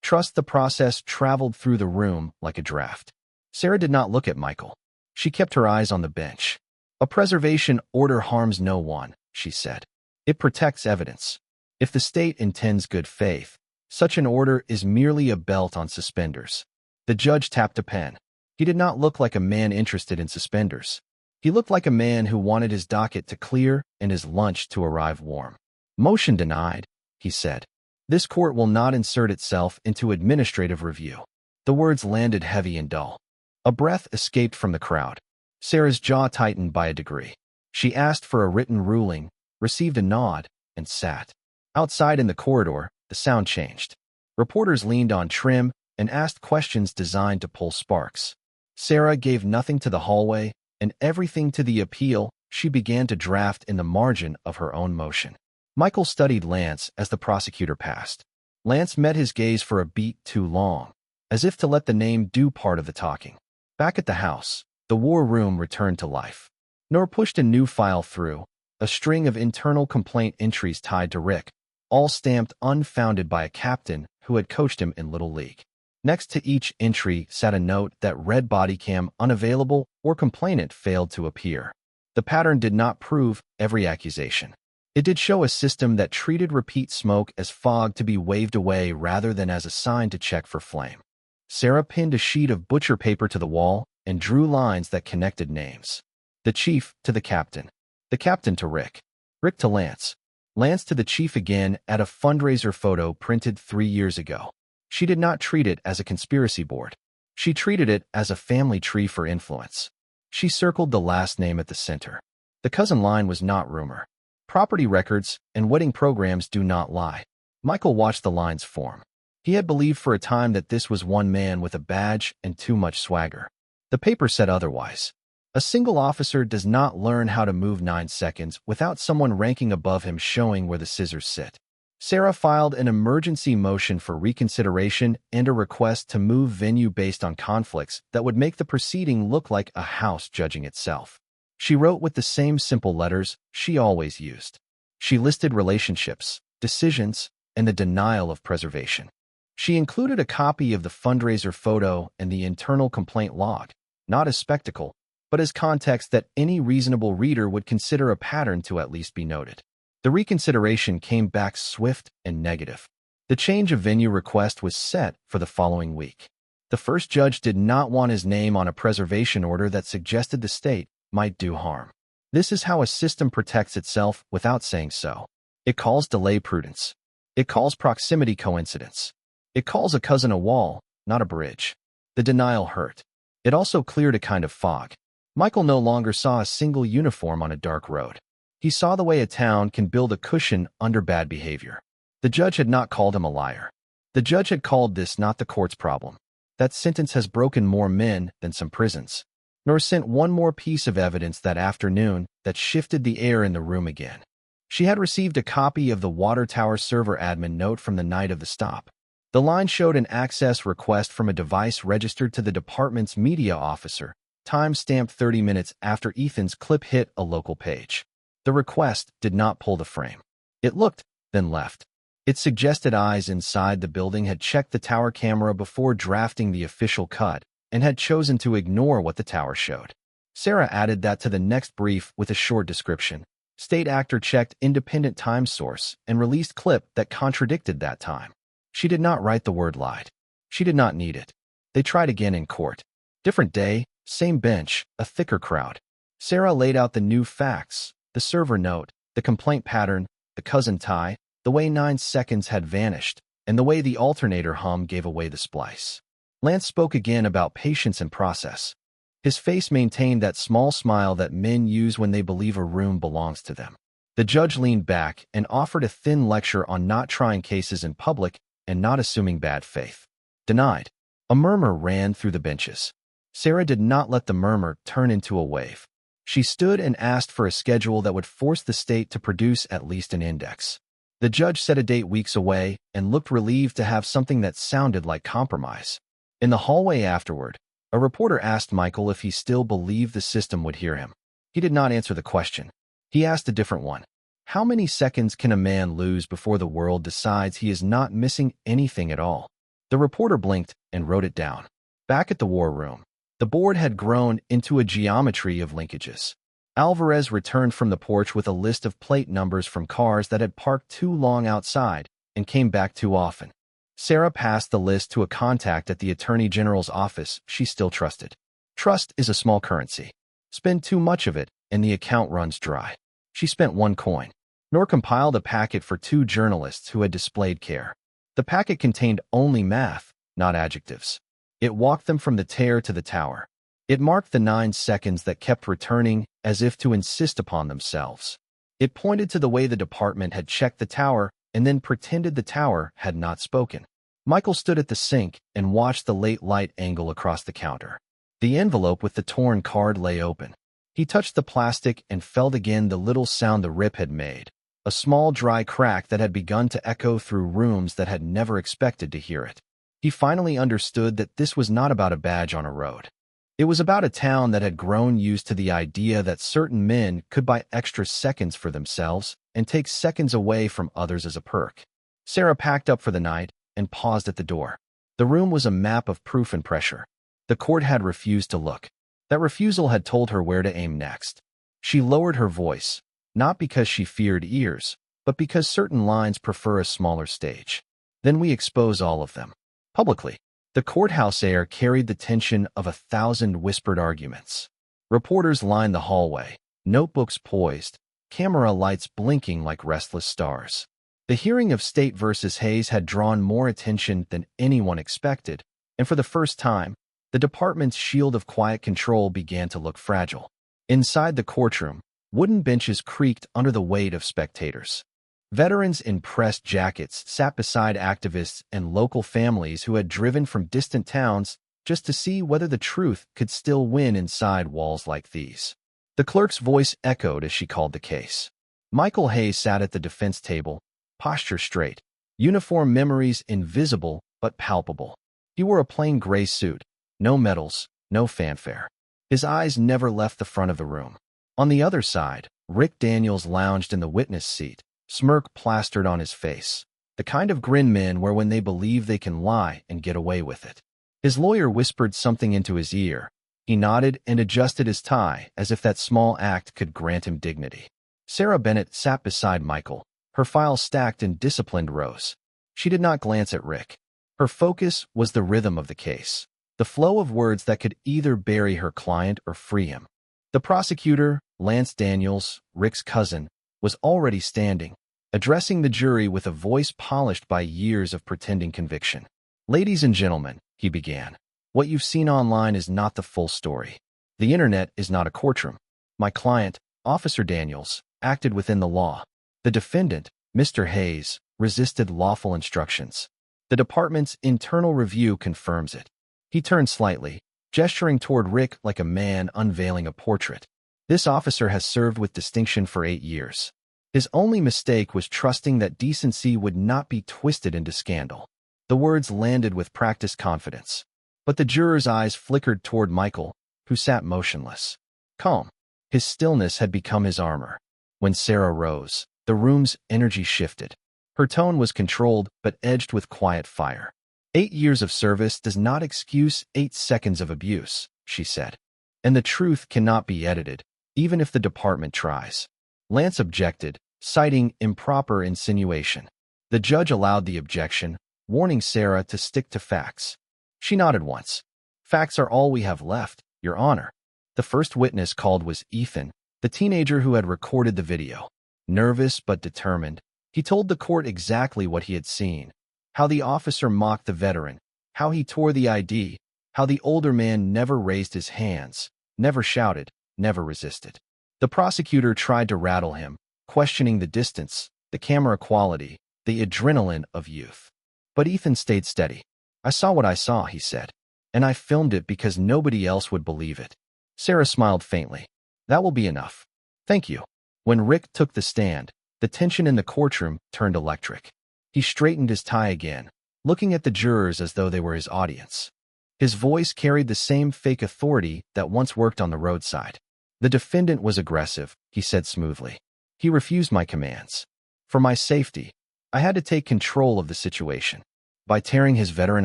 Trust the process traveled through the room like a draft. Sarah did not look at Michael. She kept her eyes on the bench. "A preservation order harms no one," she said. "It protects evidence. If the state intends good faith, such an order is merely a belt on suspenders." The judge tapped a pen. He did not look like a man interested in suspenders. He looked like a man who wanted his docket to clear and his lunch to arrive warm. "Motion denied," he said. "This court will not insert itself into administrative review." The words landed heavy and dull. A breath escaped from the crowd. Sarah's jaw tightened by a degree. She asked for a written ruling, received a nod, and sat. Outside in the corridor, the sound changed. Reporters leaned on trim and asked questions designed to pull sparks. Sarah gave nothing to the hallway and everything to the appeal. She began to draft in the margin of her own motion. Michael studied Lance as the prosecutor passed. Lance met his gaze for a beat too long, as if to let the name do part of the talking. Back at the house, the war room returned to life. Nor pushed a new file through, a string of internal complaint entries tied to Rick, all stamped unfounded by a captain who had coached him in Little League. Next to each entry sat a note that read bodycam unavailable or complainant failed to appear. The pattern did not prove every accusation. It did show a system that treated repeat smoke as fog to be waved away rather than as a sign to check for flame. Sarah pinned a sheet of butcher paper to the wall and drew lines that connected names. The chief to the captain to Rick, Rick to Lance, Lance to the chief again at a fundraiser photo printed 3 years ago. She did not treat it as a conspiracy board. She treated it as a family tree for influence. She circled the last name at the center. The cousin line was not rumor. Property records and wedding programs do not lie. Michael watched the lines form. He had believed for a time that this was one man with a badge and too much swagger. The paper said otherwise. A single officer does not learn how to move 9 seconds without someone ranking above him showing where the scissors sit. Sarah filed an emergency motion for reconsideration and a request to move venue based on conflicts that would make the proceeding look like a house judging itself. She wrote with the same simple letters she always used. She listed relationships, decisions, and the denial of preservation. She included a copy of the fundraiser photo and the internal complaint log, not as spectacle, but as context that any reasonable reader would consider a pattern to at least be noted. The reconsideration came back swift and negative. The change of venue request was set for the following week. The first judge did not want his name on a preservation order that suggested the state might do harm. This is how a system protects itself without saying so. It calls delay prudence. It calls proximity coincidence. It calls a cousin a wall, not a bridge. The denial hurt. It also cleared a kind of fog. Michael no longer saw a single uniform on a dark road. He saw the way a town can build a cushion under bad behavior. The judge had not called him a liar. The judge had called this not the court's problem. That sentence has broken more men than some prisons. Nor sent one more piece of evidence that afternoon that shifted the air in the room again. She had received a copy of the Water Tower server admin note from the night of the stop. The line showed an access request from a device registered to the department's media officer, time-stamped 30 minutes after Ethan's clip hit a local page. The request did not pull the frame. It looked, then left. It suggested eyes inside the building had checked the tower camera before drafting the official cut and had chosen to ignore what the tower showed. Sarah added that to the next brief with a short description. State actor checked independent time source and released clip that contradicted that time. She did not write the word lied. She did not need it. They tried again in court. Different day, same bench, a thicker crowd. Sarah laid out the new facts, the server note, the complaint pattern, the cousin tie, the way 9 seconds had vanished, and the way the alternator hum gave away the splice. Lance spoke again about patience and process. His face maintained that small smile that men use when they believe a room belongs to them. The judge leaned back and offered a thin lecture on not trying cases in public and not assuming bad faith. Denied. A murmur ran through the benches. Sarah did not let the murmur turn into a wave. She stood and asked for a schedule that would force the state to produce at least an index. The judge set a date weeks away and looked relieved to have something that sounded like compromise. In the hallway afterward, a reporter asked Michael if he still believed the system would hear him. He did not answer the question. He asked a different one. How many seconds can a man lose before the world decides he is not missing anything at all? The reporter blinked and wrote it down. Back at the war room, the board had grown into a geometry of linkages. Alvarez returned from the porch with a list of plate numbers from cars that had parked too long outside and came back too often. Sarah passed the list to a contact at the Attorney General's office she still trusted. Trust is a small currency. Spend too much of it, and the account runs dry. She spent 1 coin, nor compiled a packet for 2 journalists who had displayed care. The packet contained only math, not adjectives. It walked them from the tear to the tower. It marked the 9 seconds that kept returning as if to insist upon themselves. It pointed to the way the department had checked the tower and then pretended the tower had not spoken. Michael stood at the sink and watched the late light angle across the counter. The envelope with the torn card lay open. He touched the plastic and felt again the little sound the rip had made, a small dry crack that had begun to echo through rooms that had never expected to hear it. He finally understood that this was not about a badge on a road. It was about a town that had grown used to the idea that certain men could buy extra seconds for themselves and take seconds away from others as a perk. Sarah packed up for the night and paused at the door. The room was a map of proof and pressure. The court had refused to look. That refusal had told her where to aim next. She lowered her voice, not because she feared ears, but because certain lines prefer a smaller stage. Then we expose all of them. Publicly. The courthouse air carried the tension of 1,000 whispered arguments. Reporters lined the hallway, notebooks poised, camera lights blinking like restless stars. The hearing of State versus Hayes had drawn more attention than anyone expected, and for the first time, the department's shield of quiet control began to look fragile. Inside the courtroom, wooden benches creaked under the weight of spectators. Veterans in pressed jackets sat beside activists and local families who had driven from distant towns just to see whether the truth could still win inside walls like these. The clerk's voice echoed as she called the case. Michael Hayes sat at the defense table, posture straight, uniform memories invisible but palpable. He wore a plain gray suit, no medals, no fanfare. His eyes never left the front of the room. On the other side, Rick Daniels lounged in the witness seat, smirk plastered on his face, the kind of grin men wear when they believe they can lie and get away with it. His lawyer whispered something into his ear. He nodded and adjusted his tie as if that small act could grant him dignity. Sarah Bennett sat beside Michael, her files stacked in disciplined rows. She did not glance at Rick. Her focus was the rhythm of the case, the flow of words that could either bury her client or free him. The prosecutor, Lance Daniels, Rick's cousin, was already standing, addressing the jury with a voice polished by years of pretending conviction. "Ladies and gentlemen," he began, "what you've seen online is not the full story. The internet is not a courtroom. My client, Officer Daniels, acted within the law. The defendant, Mr. Hayes, resisted lawful instructions. The department's internal review confirms it. He turned slightly, gesturing toward Rick like a man unveiling a portrait. This officer has served with distinction for 8 years. His only mistake was trusting that decency would not be twisted into scandal. The words landed with practiced confidence. But the juror's eyes flickered toward Michael, who sat motionless. Calm. His stillness had become his armor. When Sarah rose, the room's energy shifted. Her tone was controlled but edged with quiet fire. 8 years of service does not excuse 8 seconds of abuse, she said. And the truth cannot be edited, even if the department tries. Lance objected, citing improper insinuation. The judge allowed the objection, warning Sarah to stick to facts. She nodded once. Facts are all we have left, Your Honor. The first witness called was Ethan, the teenager who had recorded the video. Nervous but determined, he told the court exactly what he had seen. How the officer mocked the veteran, how he tore the ID, how the older man never raised his hands, never shouted, never resisted. The prosecutor tried to rattle him, questioning the distance, the camera quality, the adrenaline of youth. But Ethan stayed steady. I saw what I saw, he said, and I filmed it because nobody else would believe it. Sarah smiled faintly. That will be enough. Thank you. When Rick took the stand, the tension in the courtroom turned electric. He straightened his tie again, looking at the jurors as though they were his audience. His voice carried the same fake authority that once worked on the roadside. The defendant was aggressive, he said smoothly. He refused my commands. For my safety, I had to take control of the situation. By tearing his veteran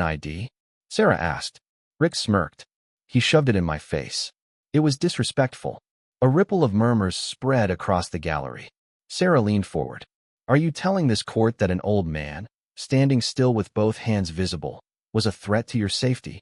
ID? Sarah asked. Rick smirked. He shoved it in my face. It was disrespectful. A ripple of murmurs spread across the gallery. Sarah leaned forward. Are you telling this court that an old man, standing still with both hands visible, was a threat to your safety?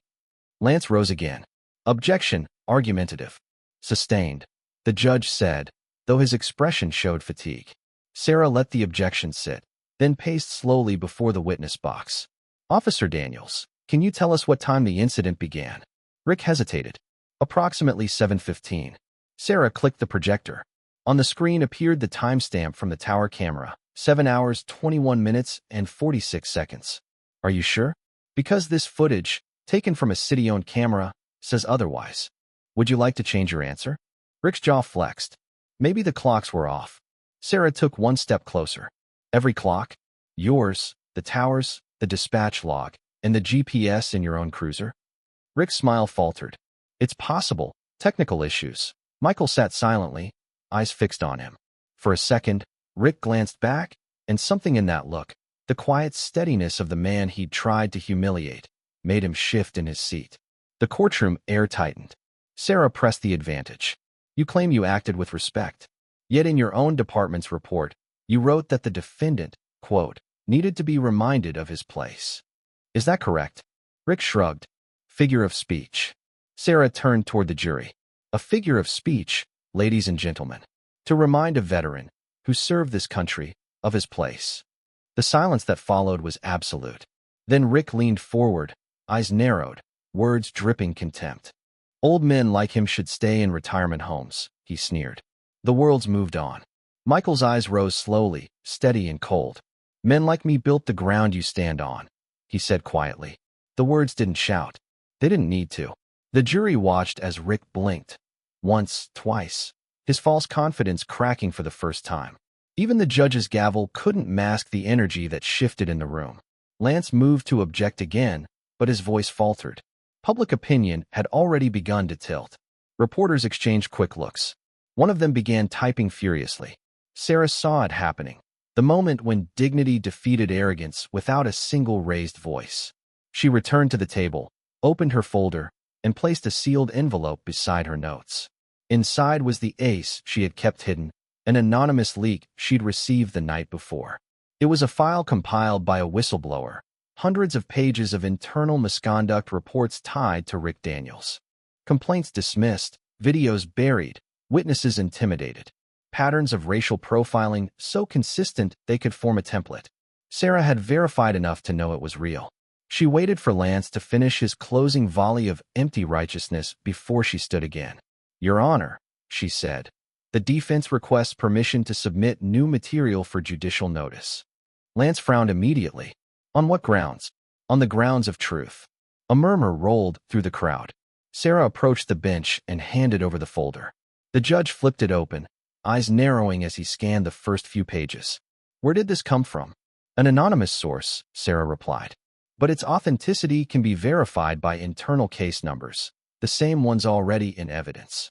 Lance rose again. Objection, argumentative. Sustained, the judge said, though his expression showed fatigue. Sarah let the objection sit, then paced slowly before the witness box. Officer Daniels, can you tell us what time the incident began? Rick hesitated. Approximately 7:15. Sarah clicked the projector. On the screen appeared the timestamp from the tower camera, 7 hours, 21 minutes, and 46 seconds. Are you sure? Because this footage, taken from a city-owned camera, says otherwise. Would you like to change your answer? Rick's jaw flexed. Maybe the clocks were off. Sarah took one step closer. Every clock? Yours, the tower's, the dispatch log, and the GPS in your own cruiser? Rick's smile faltered. It's possible. Technical issues. Michael sat silently, eyes fixed on him. For a second, Rick glanced back, and something in that look, the quiet steadiness of the man he'd tried to humiliate, made him shift in his seat. The courtroom air tightened. Sarah pressed the advantage. You claim you acted with respect. Yet in your own department's report, you wrote that the defendant, quote, needed to be reminded of his place. Is that correct? Rick shrugged. Figure of speech. Sarah turned toward the jury. A figure of speech, ladies and gentlemen, to remind a veteran who served this country of his place. The silence that followed was absolute. Then Rick leaned forward, eyes narrowed, words dripping contempt. Old men like him should stay in retirement homes, he sneered. The world's moved on. Michael's eyes rose slowly, steady and cold. Men like me built the ground you stand on, he said quietly. The words didn't shout. They didn't need to. The jury watched as Rick blinked. Once, twice, his false confidence cracking for the first time. Even the judge's gavel couldn't mask the energy that shifted in the room. Lance moved to object again, but his voice faltered. Public opinion had already begun to tilt. Reporters exchanged quick looks. One of them began typing furiously. Sarah saw it happening. The moment when dignity defeated arrogance without a single raised voice. She returned to the table, opened her folder, and placed a sealed envelope beside her notes. Inside was the ace she had kept hidden, an anonymous leak she'd received the night before. It was a file compiled by a whistleblower, hundreds of pages of internal misconduct reports tied to Rick Daniels. Complaints dismissed, videos buried, witnesses intimidated. Patterns of racial profiling so consistent they could form a template. Sarah had verified enough to know it was real. She waited for Lance to finish his closing volley of empty righteousness before she stood again. Your Honor, she said, the defense requests permission to submit new material for judicial notice. Lance frowned immediately. On what grounds? On the grounds of truth. A murmur rolled through the crowd. Sarah approached the bench and handed over the folder. The judge flipped it open, eyes narrowing as he scanned the first few pages. Where did this come from? An anonymous source, Sarah replied. But its authenticity can be verified by internal case numbers, the same ones already in evidence.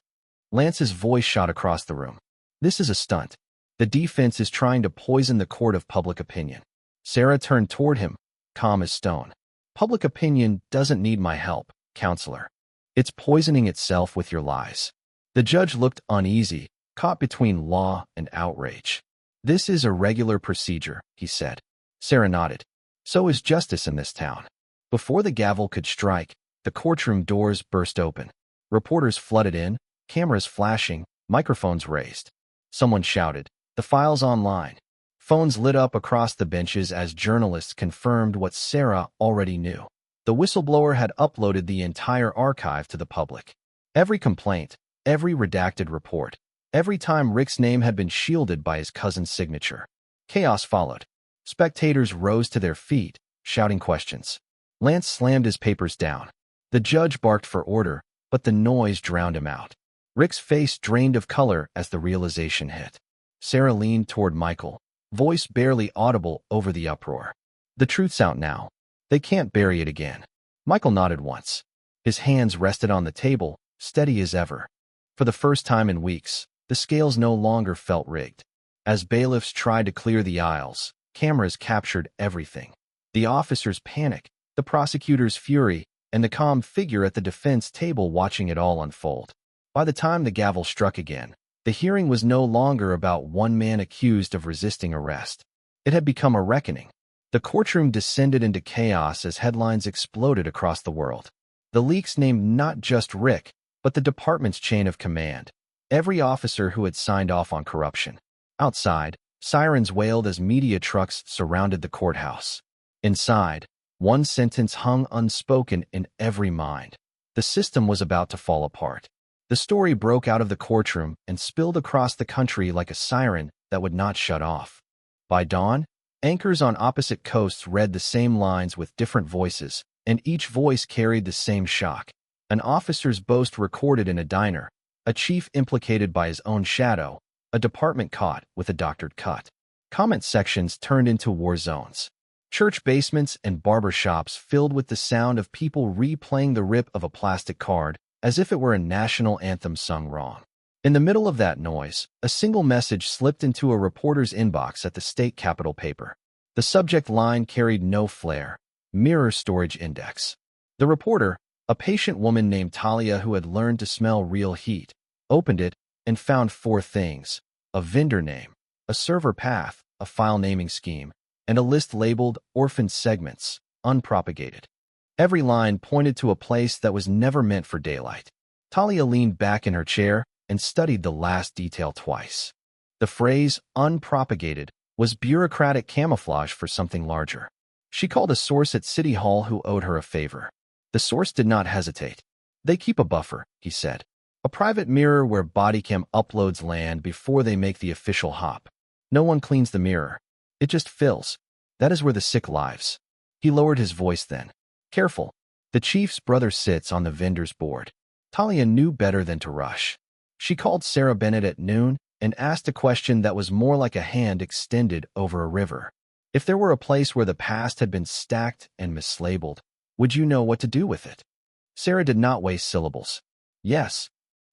Lance's voice shot across the room. This is a stunt. The defense is trying to poison the court of public opinion. Sarah turned toward him, calm as stone. Public opinion doesn't need my help, counselor. It's poisoning itself with your lies. The judge looked uneasy, caught between law and outrage. This is a regular procedure, he said. Sarah nodded. So is justice in this town. Before the gavel could strike, the courtroom doors burst open. Reporters flooded in, cameras flashing, microphones raised. Someone shouted, "The file's online." Phones lit up across the benches as journalists confirmed what Sarah already knew. The whistleblower had uploaded the entire archive to the public. Every complaint, every redacted report, every time Rick's name had been shielded by his cousin's signature. Chaos followed. Spectators rose to their feet, shouting questions. Lance slammed his papers down. The judge barked for order, but the noise drowned him out. Rick's face drained of color as the realization hit. Sarah leaned toward Michael, voice barely audible over the uproar. The truth's out now. They can't bury it again. Michael nodded once. His hands rested on the table, steady as ever. For the first time in weeks, the scales no longer felt rigged. As bailiffs tried to clear the aisles, cameras captured everything. The officers' panic, the prosecutor's fury, and the calm figure at the defense table watching it all unfold. By the time the gavel struck again, the hearing was no longer about one man accused of resisting arrest. It had become a reckoning. The courtroom descended into chaos as headlines exploded across the world. The leaks named not just Rick, but the department's chain of command, every officer who had signed off on corruption. Outside, sirens wailed as media trucks surrounded the courthouse. Inside, one sentence hung unspoken in every mind. The system was about to fall apart. The story broke out of the courtroom and spilled across the country like a siren that would not shut off. By dawn, anchors on opposite coasts read the same lines with different voices, and each voice carried the same shock. An officer's boast recorded in a diner, a chief implicated by his own shadow, a department caught with a doctored cut. Comment sections turned into war zones. Church basements and barber shops filled with the sound of people replaying the rip of a plastic card, as if it were a national anthem sung wrong. In the middle of that noise, a single message slipped into a reporter's inbox at the state capitol paper. The subject line carried no flair. Mirror storage index. The reporter, a patient woman named Talia who had learned to smell real heat, opened it and found four things: a vendor name, a server path, a file naming scheme, and a list labeled orphan segments, unpropagated. Every line pointed to a place that was never meant for daylight. Talia leaned back in her chair and studied the last detail twice. The phrase unpropagated was bureaucratic camouflage for something larger. She called a source at City Hall who owed her a favor. The source did not hesitate. They keep a buffer, he said. A private mirror where bodycam uploads land before they make the official hop. No one cleans the mirror. It just fills. That is where the sick lives. He lowered his voice then. Careful. The chief's brother sits on the vendor's board. Talia knew better than to rush. She called Sarah Bennett at noon and asked a question that was more like a hand extended over a river. If there were a place where the past had been stacked and mislabeled, would you know what to do with it? Sarah did not waste syllables. Yes.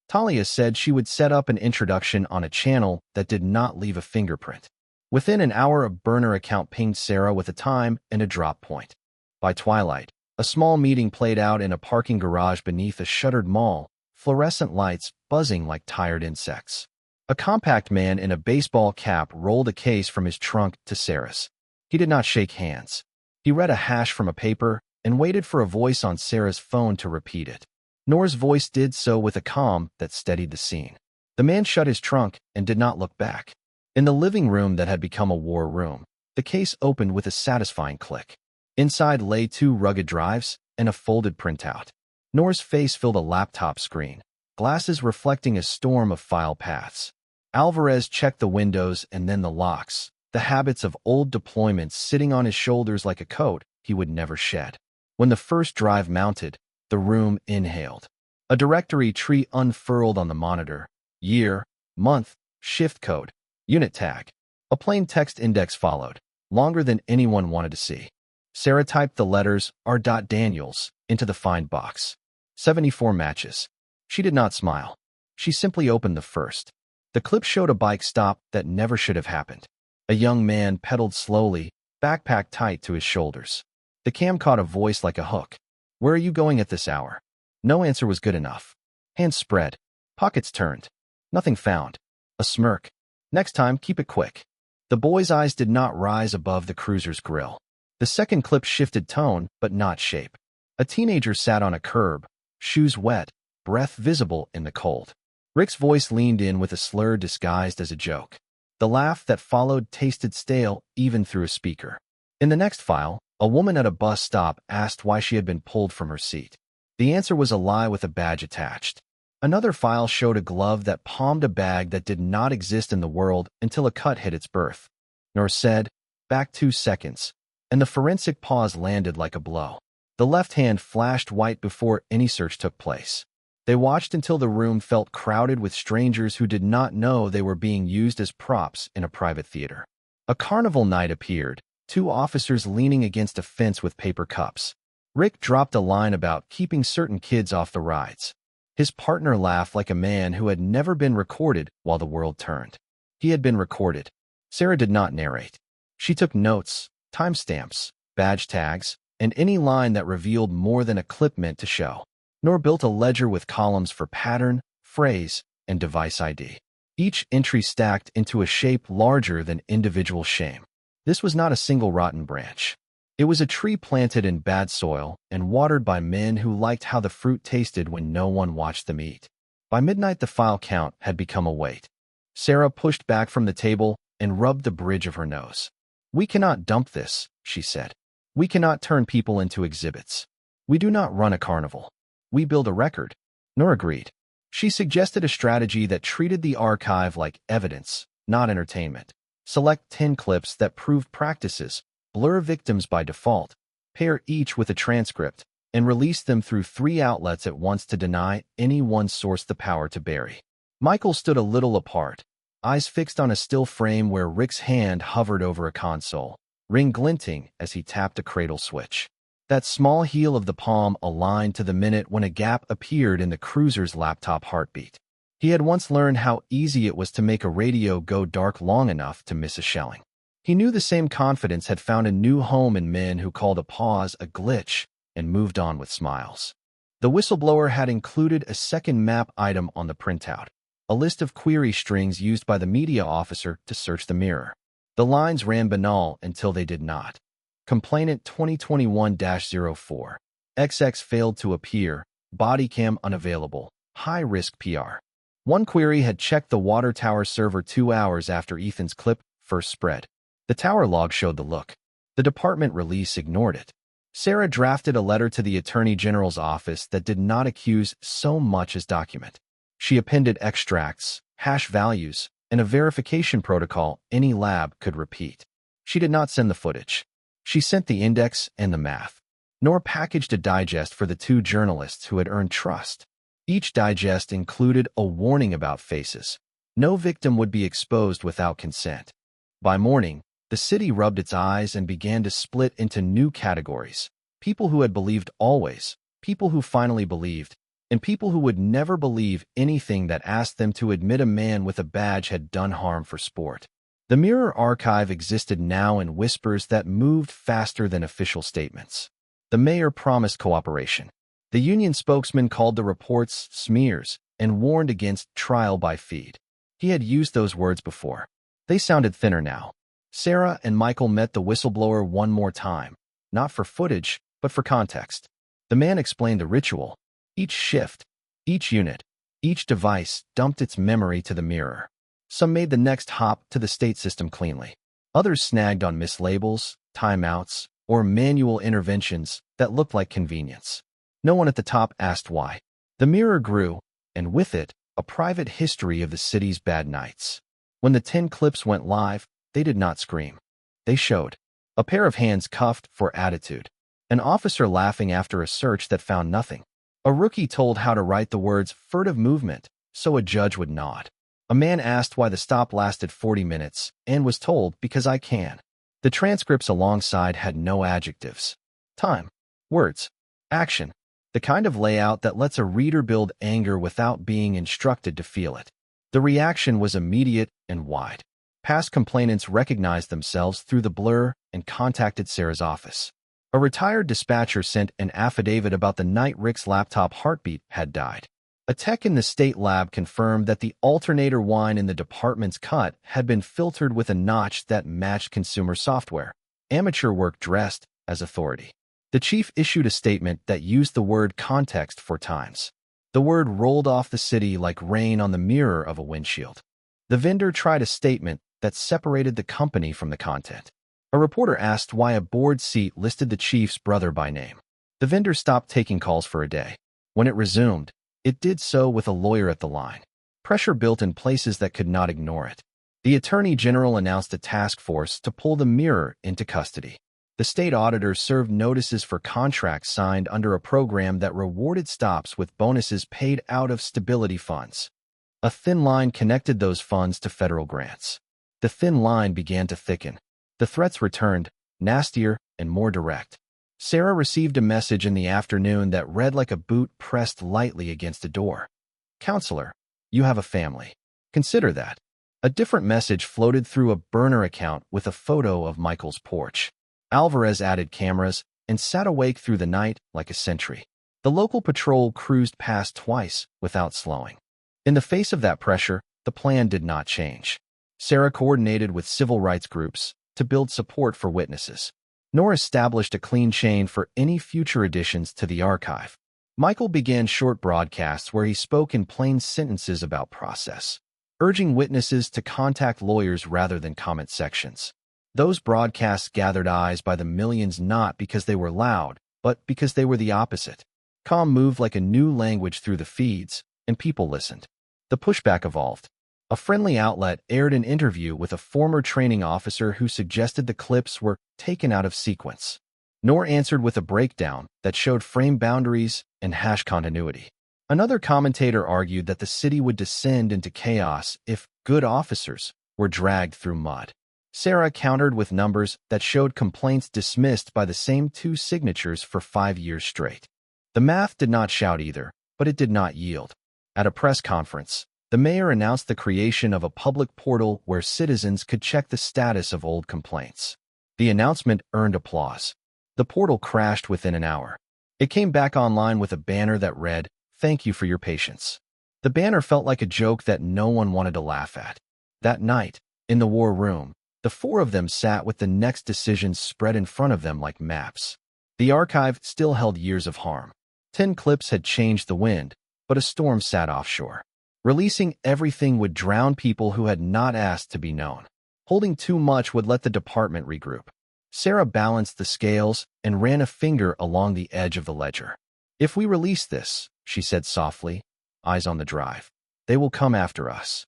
Talia said she would set up an introduction on a channel that did not leave a fingerprint. Within an hour, a burner account pinged Sarah with a time and a drop point. By twilight, a small meeting played out in a parking garage beneath a shuttered mall, fluorescent lights buzzing like tired insects. A compact man in a baseball cap rolled a case from his trunk to Sarah's. He did not shake hands. He read a hash from a paper and waited for a voice on Sarah's phone to repeat it. Nora's voice did so with a calm that steadied the scene. The man shut his trunk and did not look back. In the living room that had become a war room, the case opened with a satisfying click. Inside lay 2 rugged drives and a folded printout. Nora's face filled a laptop screen, glasses reflecting a storm of file paths. Alvarez checked the windows and then the locks, the habits of old deployments sitting on his shoulders like a coat he would never shed. When the first drive mounted, the room inhaled. A directory tree unfurled on the monitor. Year, month, shift code, unit tag. A plain text index followed, longer than anyone wanted to see. Sarah typed the letters R. Daniels into the find box. 74 matches. She did not smile. She simply opened the first. The clip showed a bike stop that never should have happened. A young man pedaled slowly, backpack tight to his shoulders. The cam caught a voice like a hook. "Where are you going at this hour?" No answer was good enough. Hands spread. Pockets turned. Nothing found. A smirk. "Next time, keep it quick." The boy's eyes did not rise above the cruiser's grill. The second clip shifted tone, but not shape. A teenager sat on a curb, shoes wet, breath visible in the cold. Rick's voice leaned in with a slur disguised as a joke. The laugh that followed tasted stale even through a speaker. In the next file, a woman at a bus stop asked why she had been pulled from her seat. The answer was a lie with a badge attached. Another file showed a glove that palmed a bag that did not exist in the world until a cut hit its birth. Nor said, "Back 2 seconds," and the forensic pause landed like a blow. The left hand flashed white before any search took place. They watched until the room felt crowded with strangers who did not know they were being used as props in a private theater. A carnival night appeared, 2 officers leaning against a fence with paper cups. Rick dropped a line about keeping certain kids off the rides. His partner laughed like a man who had never been recorded while the world turned. He had been recorded. Sarah did not narrate. She took notes, timestamps, badge tags, and any line that revealed more than a clip meant to show, nor built a ledger with columns for pattern, phrase, and device ID. Each entry stacked into a shape larger than individual shame. This was not a single rotten branch. It was a tree planted in bad soil and watered by men who liked how the fruit tasted when no one watched them eat. By midnight, the file count had become a weight. Sarah pushed back from the table and rubbed the bridge of her nose. "We cannot dump this," she said. "We cannot turn people into exhibits. We do not run a carnival. We build a record." Nor agreed. She suggested a strategy that treated the archive like evidence, not entertainment. Select 10 clips that proved practices, blur victims by default, pair each with a transcript, and release them through 3 outlets at once to deny any one source the power to bury. Michael stood a little apart, eyes fixed on a still frame where Rick's hand hovered over a console, ring glinting as he tapped a cradle switch. That small heel of the palm aligned to the minute when a gap appeared in the cruiser's laptop heartbeat. He had once learned how easy it was to make a radio go dark long enough to miss a shelling. He knew the same confidence had found a new home in men who called a pause a glitch and moved on with smiles. The whistleblower had included a second map item on the printout, a list of query strings used by the media officer to search the mirror. The lines ran banal until they did not. Complainant 2021-04. XX failed to appear, bodycam unavailable, high-risk PR. One query had checked the water tower server 2 hours after Ethan's clip first spread. The tower log showed the look. The department release ignored it. Sarah drafted a letter to the Attorney General's office that did not accuse so much as document. She appended extracts, hash values, and a verification protocol any lab could repeat. She did not send the footage. She sent the index and the math, nor packaged a digest for the 2 journalists who had earned trust. Each digest included a warning about faces. No victim would be exposed without consent. By morning, the city rubbed its eyes and began to split into new categories. People who had believed always, people who finally believed, and people who would never believe anything that asked them to admit a man with a badge had done harm for sport. The Mirror archive existed now in whispers that moved faster than official statements. The mayor promised cooperation. The union spokesman called the reports smears and warned against trial by feed. He had used those words before. They sounded thinner now. Sarah and Michael met the whistleblower one more time, not for footage, but for context. The man explained the ritual. Each shift, each unit, each device dumped its memory to the mirror. Some made the next hop to the state system cleanly. Others snagged on mislabels, timeouts, or manual interventions that looked like convenience. No one at the top asked why. The mirror grew, and with it, a private history of the city's bad nights. When the 10 clips went live, they did not scream. They showed. A pair of hands cuffed for attitude. An officer laughing after a search that found nothing. A rookie told how to write the words furtive movement so a judge would nod. A man asked why the stop lasted 40 minutes and was told, because I can. The transcripts alongside had no adjectives. Time, words, action, the kind of layout that lets a reader build anger without being instructed to feel it. The reaction was immediate and wide. Past complainants recognized themselves through the blur and contacted Sarah's office. A retired dispatcher sent an affidavit about the night Rick's laptop heartbeat had died. A tech in the state lab confirmed that the alternator wine in the department's cut had been filtered with a notch that matched consumer software. Amateur work dressed as authority. The chief issued a statement that used the word context 4 times. The word rolled off the city like rain on the mirror of a windshield. The vendor tried a statement that separated the company from the content. A reporter asked why a board seat listed the chief's brother by name. The vendor stopped taking calls for a day. When it resumed, it did so with a lawyer at the line. Pressure built in places that could not ignore it. The Attorney General announced a task force to pull the mirror into custody. The state auditor served notices for contracts signed under a program that rewarded stops with bonuses paid out of stability funds. A thin line connected those funds to federal grants. The thin line began to thicken. The threats returned, nastier and more direct. Sarah received a message in the afternoon that read like a boot pressed lightly against a door. Counselor, you have a family. Consider that. A different message floated through a burner account with a photo of Michael's porch. Alvarez added cameras and sat awake through the night like a sentry. The local patrol cruised past twice without slowing. In the face of that pressure, the plan did not change. Sarah coordinated with civil rights groups to build support for witnesses, nor established a clean chain for any future additions to the archive. Michael began short broadcasts where he spoke in plain sentences about process, urging witnesses to contact lawyers rather than comment sections. Those broadcasts gathered eyes by the millions not because they were loud, but because they were the opposite. Calm moved like a new language through the feeds, and people listened. The pushback evolved. A friendly outlet aired an interview with a former training officer who suggested the clips were taken out of sequence. Nor answered with a breakdown that showed frame boundaries and hash continuity. Another commentator argued that the city would descend into chaos if good officers were dragged through mud. Sarah countered with numbers that showed complaints dismissed by the same 2 signatures for 5 years straight. The math did not shout either, but it did not yield. At a press conference, the mayor announced the creation of a public portal where citizens could check the status of old complaints. The announcement earned applause. The portal crashed within an hour. It came back online with a banner that read, "Thank you for your patience." The banner felt like a joke that no one wanted to laugh at. That night, in the war room, the 4 of them sat with the next decisions spread in front of them like maps. The archive still held years of harm. 10 clips had changed the wind, but a storm sat offshore. Releasing everything would drown people who had not asked to be known. Holding too much would let the department regroup. Sarah balanced the scales and ran a finger along the edge of the ledger. "If we release this," she said softly, eyes on the drive, "they will come after us."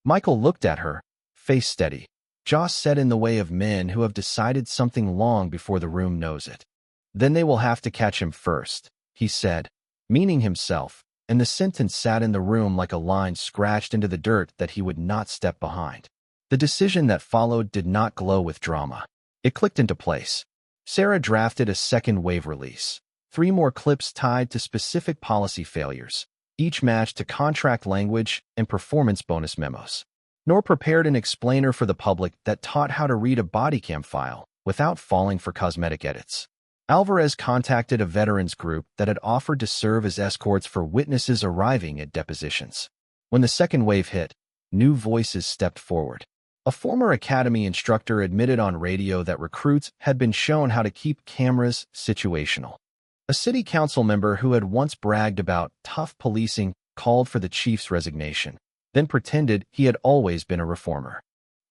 Michael looked at her, face steady, jaw set in the way of men who have decided something long before the room knows it. "Then they will have to catch him first," he said, meaning himself, and the sentence sat in the room like a line scratched into the dirt that he would not step behind. The decision that followed did not glow with drama. It clicked into place. Sarah drafted a second wave release. 3 more clips tied to specific policy failures, each matched to contract language and performance bonus memos. Nor prepared an explainer for the public that taught how to read a bodycam file without falling for cosmetic edits. Alvarez contacted a veterans group that had offered to serve as escorts for witnesses arriving at depositions. When the second wave hit, new voices stepped forward. A former academy instructor admitted on radio that recruits had been shown how to keep cameras situational. A city council member who had once bragged about tough policing called for the chief's resignation, then pretended he had always been a reformer.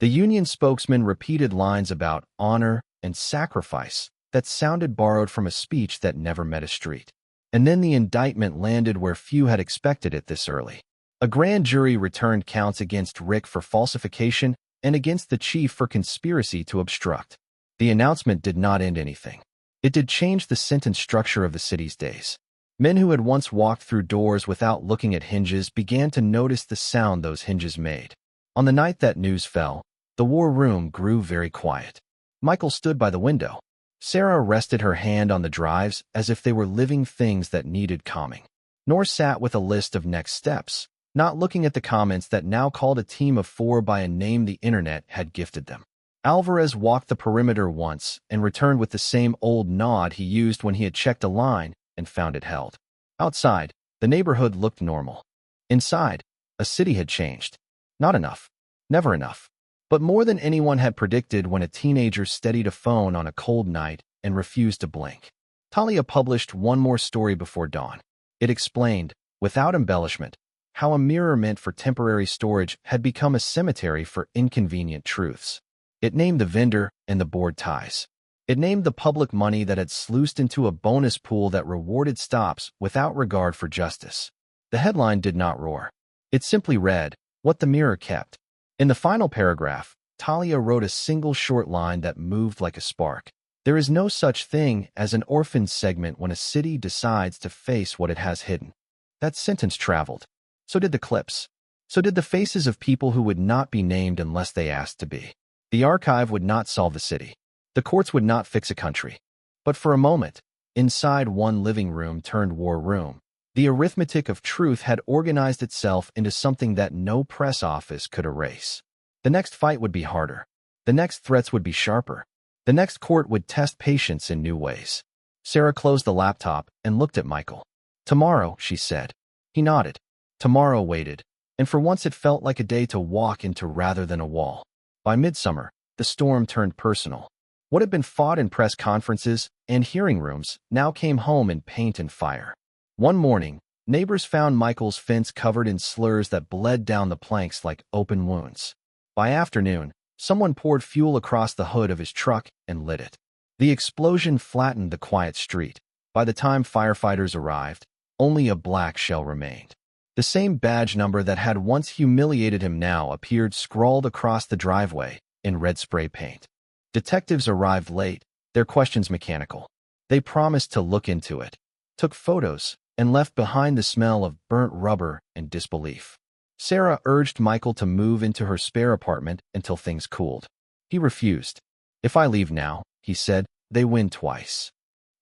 The union spokesman repeated lines about honor and sacrifice that sounded borrowed from a speech that never met a street. And then the indictment landed where few had expected it this early. A grand jury returned counts against Rick for falsification and against the chief for conspiracy to obstruct. The announcement did not end anything. It did change the sentence structure of the city's days. Men who had once walked through doors without looking at hinges began to notice the sound those hinges made. On the night that news fell, the war room grew very quiet. Michael stood by the window. Sarah rested her hand on the drives as if they were living things that needed calming. Nor sat with a list of next steps, not looking at the comments that now called a team of 4 by a name the internet had gifted them. Alvarez walked the perimeter once and returned with the same old nod he used when he had checked a line and found it held. Outside, the neighborhood looked normal. Inside, a city had changed. Not enough. Never enough. But more than anyone had predicted when a teenager steadied a phone on a cold night and refused to blink. Talia published one more story before dawn. It explained, without embellishment, how a mirror meant for temporary storage had become a cemetery for inconvenient truths. It named the vendor and the board ties. It named the public money that had sluiced into a bonus pool that rewarded stops without regard for justice. The headline did not roar. It simply read, "What the Mirror Kept." In the final paragraph, Talia wrote a single short line that moved like a spark. There is no such thing as an orphan segment when a city decides to face what it has hidden. That sentence traveled. So did the clips. So did the faces of people who would not be named unless they asked to be. The archive would not solve the city. The courts would not fix a country. But for a moment, inside one living room turned war room, the arithmetic of truth had organized itself into something that no press office could erase. The next fight would be harder. The next threats would be sharper. The next court would test patience in new ways. Sarah closed the laptop and looked at Michael. "Tomorrow," she said. He nodded. Tomorrow waited, and for once it felt like a day to walk into rather than a wall. By midsummer, the storm turned personal. What had been fought in press conferences and hearing rooms now came home in paint and fire. One morning, neighbors found Michael's fence covered in slurs that bled down the planks like open wounds. By afternoon, someone poured fuel across the hood of his truck and lit it. The explosion flattened the quiet street. By the time firefighters arrived, only a black shell remained. The same badge number that had once humiliated him now appeared scrawled across the driveway in red spray paint. Detectives arrived late, their questions mechanical. They promised to look into it, took photos, and left behind the smell of burnt rubber and disbelief. Sarah urged Michael to move into her spare apartment until things cooled. He refused. "If I leave now," he said, "they win twice."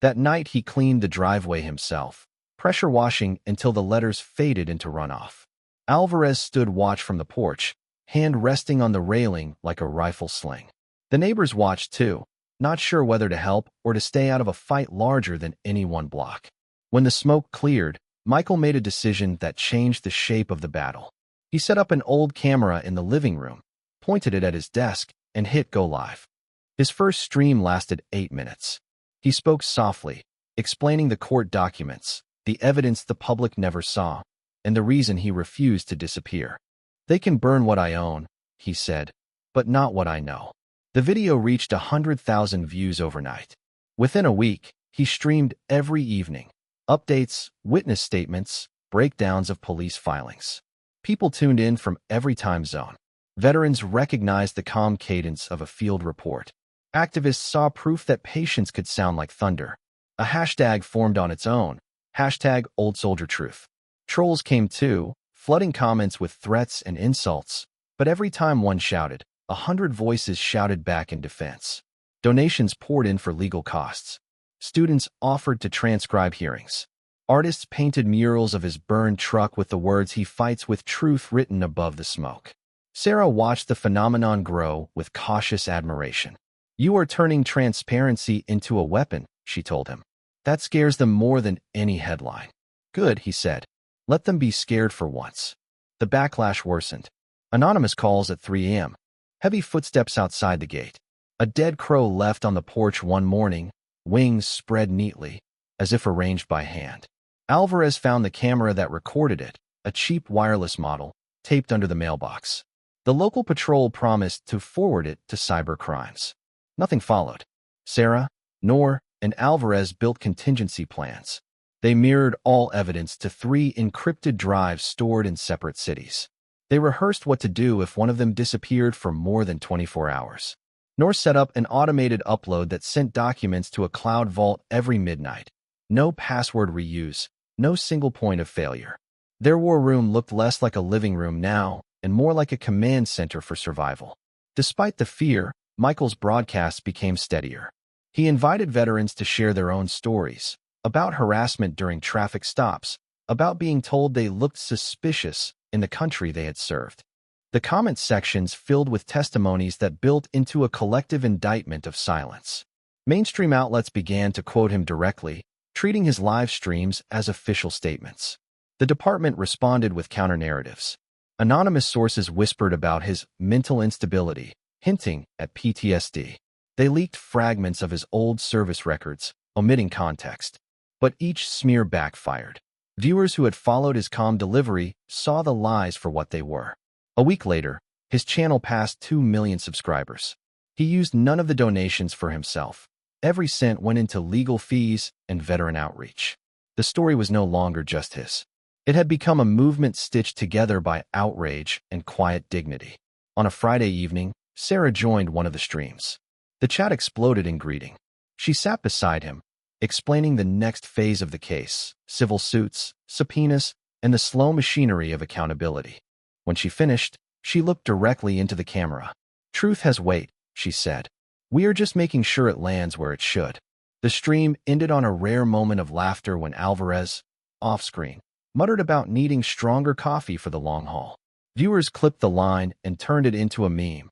That night he cleaned the driveway himself, pressure washing until the letters faded into runoff. Alvarez stood watch from the porch, hand resting on the railing like a rifle sling. The neighbors watched too, not sure whether to help or to stay out of a fight larger than any one block. When the smoke cleared, Michael made a decision that changed the shape of the battle. He set up an old camera in the living room, pointed it at his desk, and hit go live. His first stream lasted 8 minutes. He spoke softly, explaining the court documents, the evidence the public never saw, and the reason he refused to disappear. "They can burn what I own," he said, "but not what I know." The video reached 100,000 views overnight. Within a week, he streamed every evening. Updates, witness statements, breakdowns of police filings. People tuned in from every time zone. Veterans recognized the calm cadence of a field report. Activists saw proof that patience could sound like thunder. A hashtag formed on its own. #OldSoldierTruth. Trolls came too, flooding comments with threats and insults. But every time one shouted, 100 voices shouted back in defense. Donations poured in for legal costs. Students offered to transcribe hearings. Artists painted murals of his burned truck with the words "He fights with truth" written above the smoke. Sarah watched the phenomenon grow with cautious admiration. "You are turning transparency into a weapon," she told him. "That scares them more than any headline." "Good," he said. "Let them be scared for once." The backlash worsened. Anonymous calls at 3 a.m. Heavy footsteps outside the gate. A dead crow left on the porch one morning, wings spread neatly, as if arranged by hand. Alvarez found the camera that recorded it, a cheap wireless model, taped under the mailbox. The local patrol promised to forward it to cybercrimes. Nothing followed. Sarah, Noor, and Alvarez built contingency plans. They mirrored all evidence to 3 encrypted drives stored in separate cities. They rehearsed what to do if one of them disappeared for more than 24 hours. nor set up an automated upload that sent documents to a cloud vault every midnight. No password reuse, no single point of failure. Their war room looked less like a living room now and more like a command center for survival. Despite the fear, Michael's broadcasts became steadier. He invited veterans to share their own stories about harassment during traffic stops, about being told they looked suspicious in the country they had served. The comment sections filled with testimonies that built into a collective indictment of silence. Mainstream outlets began to quote him directly, treating his live streams as official statements. The department responded with counter-narratives. Anonymous sources whispered about his mental instability, hinting at PTSD. They leaked fragments of his old service records, omitting context. But each smear backfired. Viewers who had followed his calm delivery saw the lies for what they were. A week later, his channel passed 2 million subscribers. He used none of the donations for himself. Every cent went into legal fees and veteran outreach. The story was no longer just his. It had become a movement stitched together by outrage and quiet dignity. On a Friday evening, Sarah joined one of the streams. The chat exploded in greeting. She sat beside him, explaining the next phase of the case, civil suits, subpoenas, and the slow machinery of accountability. When she finished, she looked directly into the camera. "Truth has weight," she said. "We are just making sure it lands where it should." The stream ended on a rare moment of laughter when Alvarez, off-screen, muttered about needing stronger coffee for the long haul. Viewers clipped the line and turned it into a meme.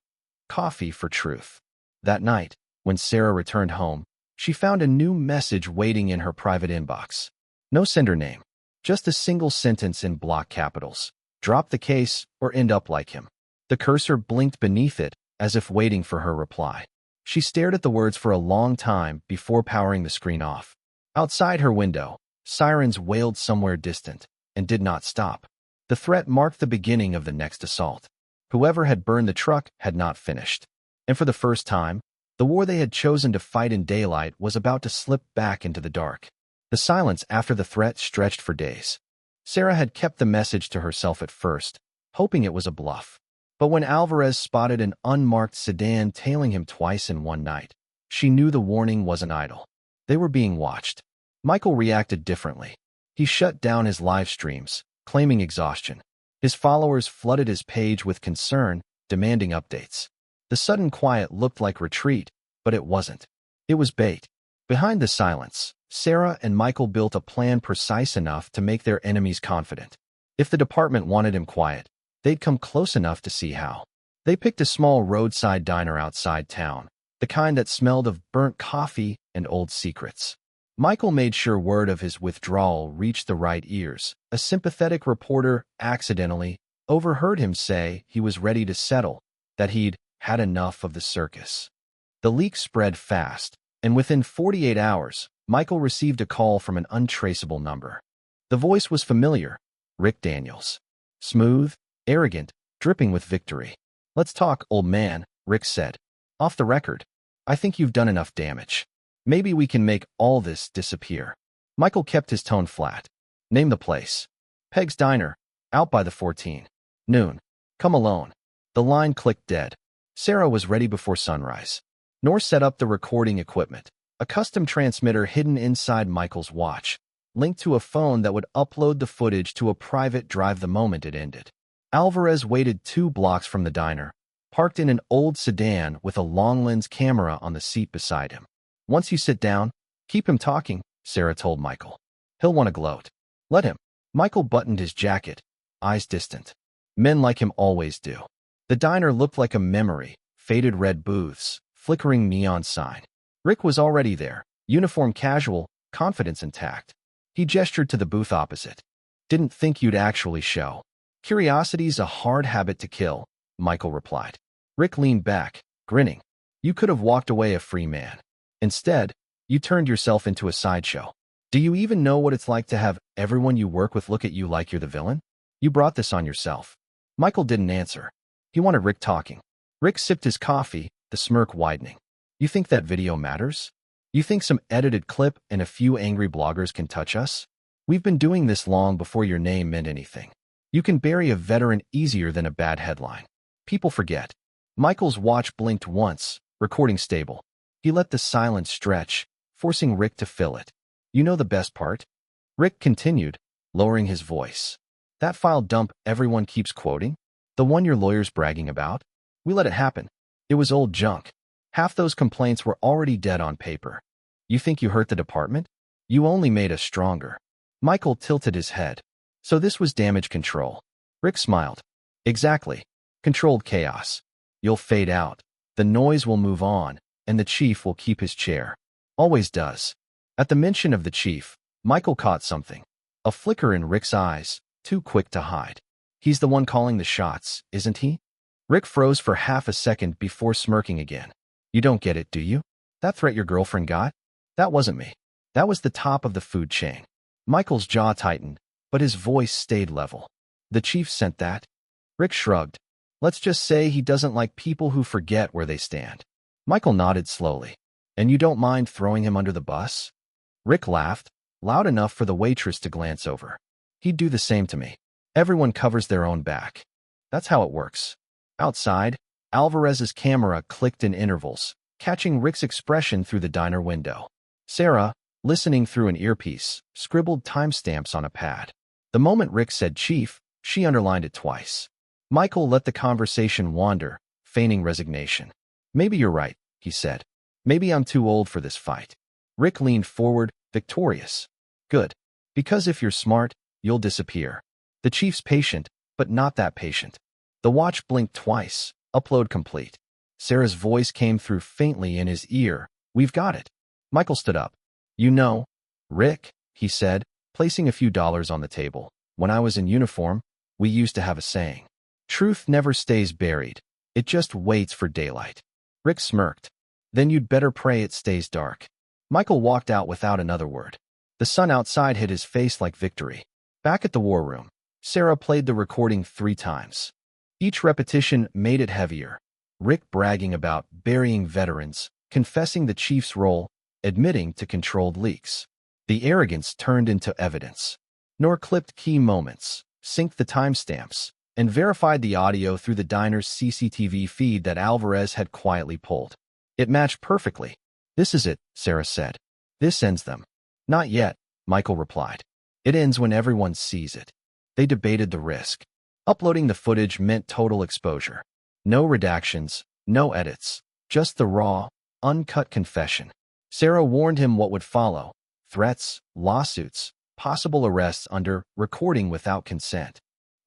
Coffee for truth. That night, when Sarah returned home, she found a new message waiting in her private inbox. No sender name, just a single sentence in block capitals. Drop the case or end up like him. The cursor blinked beneath it, as if waiting for her reply. She stared at the words for a long time before powering the screen off. Outside her window, sirens wailed somewhere distant and did not stop. The threat marked the beginning of the next assault. Whoever had burned the truck had not finished. And for the first time, the war they had chosen to fight in daylight was about to slip back into the dark. The silence after the threat stretched for days. Sarah had kept the message to herself at first, hoping it was a bluff. But when Alvarez spotted an unmarked sedan tailing him twice in one night, she knew the warning wasn't idle. They were being watched. Michael reacted differently. He shut down his live streams, claiming exhaustion. His followers flooded his page with concern, demanding updates. The sudden quiet looked like retreat, but it wasn't. It was bait. Behind the silence, Sarah and Michael built a plan precise enough to make their enemies confident. If the department wanted him quiet, they'd come close enough to see how. They picked a small roadside diner outside town, the kind that smelled of burnt coffee and old secrets. Michael made sure word of his withdrawal reached the right ears. A sympathetic reporter accidentally overheard him say he was ready to settle, that he'd had enough of the circus. The leak spread fast, and within 48 hours, Michael received a call from an untraceable number. The voice was familiar, Rick Daniels. Smooth, arrogant, dripping with victory. "Let's talk, old man," Rick said. "Off the record. I think you've done enough damage. Maybe we can make all this disappear." Michael kept his tone flat. "Name the place." "Peg's Diner, out by the 14. Noon. Come alone." The line clicked dead. Sarah was ready before sunrise. Nor set up the recording equipment, a custom transmitter hidden inside Michael's watch, linked to a phone that would upload the footage to a private drive the moment it ended. Alvarez waited 2 blocks from the diner, parked in an old sedan with a long-lens camera on the seat beside him. "Once you sit down, keep him talking," Sarah told Michael. "He'll want to gloat. Let him." Michael buttoned his jacket, eyes distant. Men like him always do. The diner looked like a memory, faded red booths, flickering neon sign. Rick was already there, uniform casual, confidence intact. He gestured to the booth opposite. "Didn't think you'd actually show." "Curiosity's a hard habit to kill," Michael replied. Rick leaned back, grinning. "You could have walked away a free man. Instead, you turned yourself into a sideshow. Do you even know what it's like to have everyone you work with look at you like you're the villain? You brought this on yourself." Michael didn't answer. He wanted Rick talking. Rick sipped his coffee, the smirk widening. "You think that video matters? You think some edited clip and a few angry bloggers can touch us? We've been doing this long before your name meant anything. You can bury a veteran easier than a bad headline. People forget." Michael's watch blinked once, Recording stable. He let the silence stretch, forcing Rick to fill it. You know the best part? Rick continued, lowering his voice. That file dump everyone keeps quoting? The one your lawyer's bragging about? We let it happen. It was old junk. Half those complaints were already dead on paper. You think you hurt the department? You only made us stronger. Michael tilted his head. So this was damage control. Rick smiled. Exactly. Controlled chaos. You'll fade out. The noise will move on, and the chief will keep his chair. Always does. At the mention of the chief, Michael caught something. A flicker in Rick's eyes, too quick to hide. He's the one calling the shots, isn't he? Rick froze for half a second before smirking again. You don't get it, do you? That threat your girlfriend got? That wasn't me. That was the top of the food chain. Michael's jaw tightened, but his voice stayed level. The chief sent that? Rick shrugged. Let's just say he doesn't like people who forget where they stand. Michael nodded slowly. And you don't mind throwing him under the bus? Rick laughed, loud enough for the waitress to glance over. He'd do the same to me. Everyone covers their own back. That's how it works. Outside, Alvarez's camera clicked in intervals, catching Rick's expression through the diner window. Sarah, listening through an earpiece, scribbled timestamps on a pad. The moment Rick said chief, she underlined it twice. Michael let the conversation wander, feigning resignation. Maybe you're right, he said. Maybe I'm too old for this fight. Rick leaned forward, victorious. Good. Because if you're smart, you'll disappear. The chief's patient, but not that patient. The watch blinked twice. Upload complete. Sarah's voice came through faintly in his ear. We've got it. Michael stood up. You know, Rick, he said, placing a few dollars on the table. When I was in uniform, we used to have a saying. Truth never stays buried. It just waits for daylight. Rick smirked. Then you'd better pray it stays dark. Michael walked out without another word. The sun outside hit his face like victory. Back at the war room, Sarah played the recording 3 times. Each repetition made it heavier. Rick bragging about burying veterans, confessing the chief's role, admitting to controlled leaks. The arrogance turned into evidence. Nor clipped key moments, synced the timestamps, and verified the audio through the diner's CCTV feed that Alvarez had quietly pulled. It matched perfectly. This is it, Sarah said. This ends them. Not yet, Michael replied. It ends when everyone sees it. They debated the risk. Uploading the footage meant total exposure. No redactions, no edits, just the raw, uncut confession. Sarah warned him what would follow: threats, lawsuits, possible arrests under recording without consent.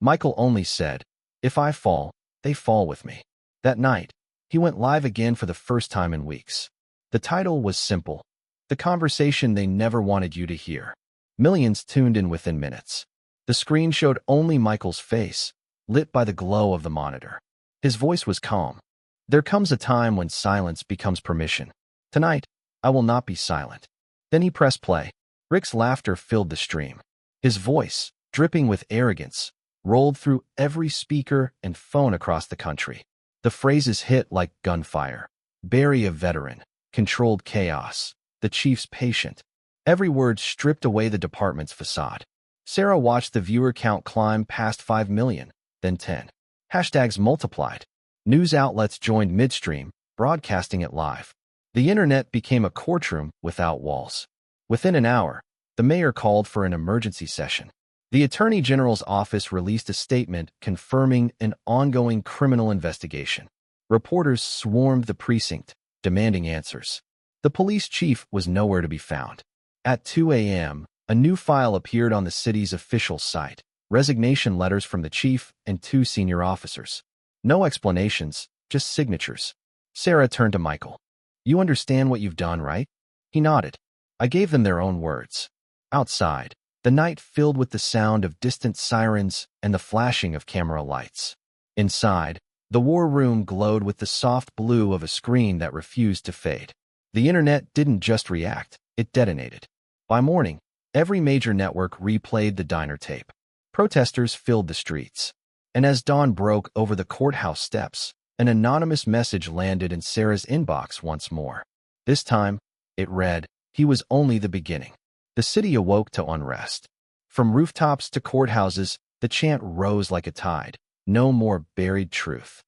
Michael only said, if I fall, they fall with me. That night, he went live again for the first time in weeks. The title was simple: The Conversation They Never Wanted You to Hear. Millions tuned in within minutes. The screen showed only Michael's face, lit by the glow of the monitor. His voice was calm. There comes a time when silence becomes permission. Tonight, I will not be silent. Then he pressed play. Rick's laughter filled the stream. His voice, dripping with arrogance, rolled through every speaker and phone across the country. The phrases hit like gunfire. Bury a veteran. Controlled chaos. The chief's patient. Every word stripped away the department's facade. Sarah watched the viewer count climb past 5 million, then 10. Hashtags multiplied. News outlets joined midstream, broadcasting it live. The internet became a courtroom without walls. Within an hour, the mayor called for an emergency session. The Attorney General's office released a statement confirming an ongoing criminal investigation. Reporters swarmed the precinct, demanding answers. The police chief was nowhere to be found. At 2 a.m., a new file appeared on the city's official site: resignation letters from the chief and 2 senior officers. No explanations, just signatures. Sarah turned to Michael. You understand what you've done, right? He nodded. I gave them their own words. Outside, the night filled with the sound of distant sirens and the flashing of camera lights. Inside, the war room glowed with the soft blue of a screen that refused to fade. The internet didn't just react, it detonated. By morning, every major network replayed the diner tape. Protesters filled the streets. And as dawn broke over the courthouse steps, an anonymous message landed in Sarah's inbox once more. This time, it read, he was only the beginning. The city awoke to unrest. From rooftops to courthouses, the chant rose like a tide. No more buried truth.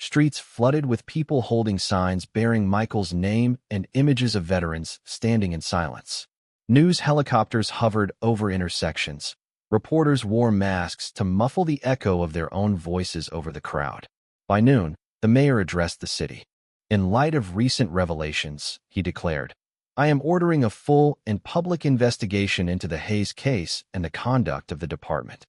streets flooded with people holding signs bearing Michael's name and images of veterans standing in silence. News helicopters hovered over intersections. Reporters wore masks to muffle the echo of their own voices over the crowd. By noon, the mayor addressed the city. In light of recent revelations, he declared, I am ordering a full and public investigation into the Hayes case and the conduct of the department.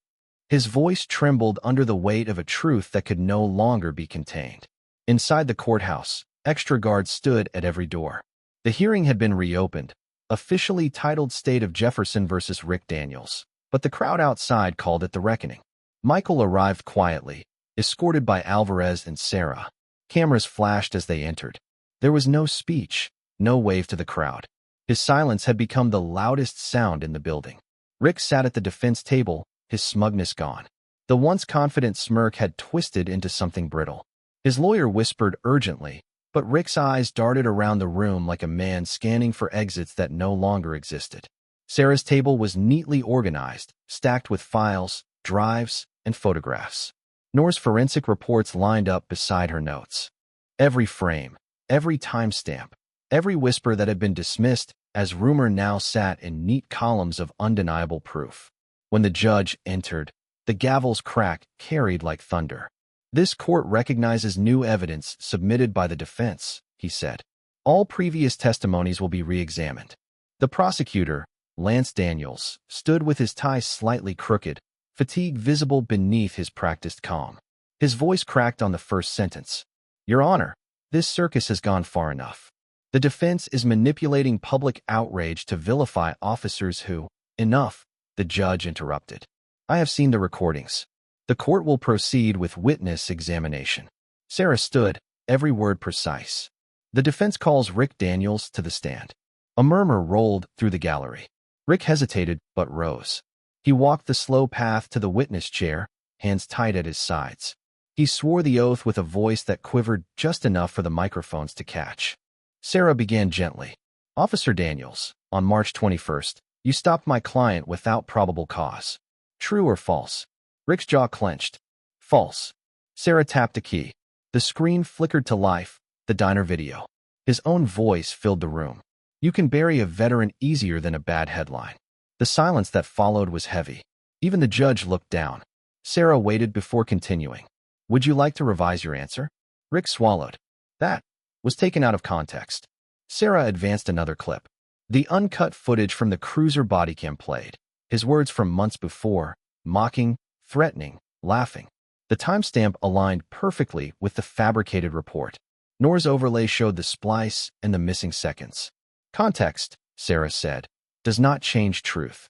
His voice trembled under the weight of a truth that could no longer be contained. Inside the courthouse, extra guards stood at every door. The hearing had been reopened, officially titled State of Jefferson versus Rick Daniels, but the crowd outside called it the reckoning. Michael arrived quietly, escorted by Alvarez and Sarah. Cameras flashed as they entered. There was no speech, no wave to the crowd. His silence had become the loudest sound in the building. Rick sat at the defense table, his smugness gone. The once confident smirk had twisted into something brittle. His lawyer whispered urgently, but Rick's eyes darted around the room like a man scanning for exits that no longer existed. Sarah's table was neatly organized, stacked with files, drives, and photographs. Noor's forensic reports lined up beside her notes. Every frame, every timestamp, every whisper that had been dismissed as rumor now sat in neat columns of undeniable proof. When the judge entered, the gavel's crack carried like thunder. This court recognizes new evidence submitted by the defense, he said. All previous testimonies will be re-examined. The prosecutor, Lance Daniels, stood with his tie slightly crooked, fatigue visible beneath his practiced calm. His voice cracked on the first sentence. Your Honor, this circus has gone far enough. The defense is manipulating public outrage to vilify officers who— Enough, the judge interrupted. I have seen the recordings. The court will proceed with witness examination. Sarah stood, every word precise. The defense calls Rick Daniels to the stand. A murmur rolled through the gallery. Rick hesitated but rose. He walked the slow path to the witness chair, hands tight at his sides. He swore the oath with a voice that quivered just enough for the microphones to catch. Sarah began gently. Officer Daniels, on March 21st, you stopped my client without probable cause. True or false? Rick's jaw clenched. False. Sarah tapped a key. The screen flickered to life, the diner video. His own voice filled the room. You can bury a veteran easier than a bad headline. The silence that followed was heavy. Even the judge looked down. Sarah waited before continuing. Would you like to revise your answer? Rick swallowed. That was taken out of context. Sarah advanced another clip. The uncut footage from the cruiser bodycam played. His words from months before, mocking, threatening, laughing. The timestamp aligned perfectly with the fabricated report. Noor's overlay showed the splice and the missing seconds. Context, Sarah said, does not change truth.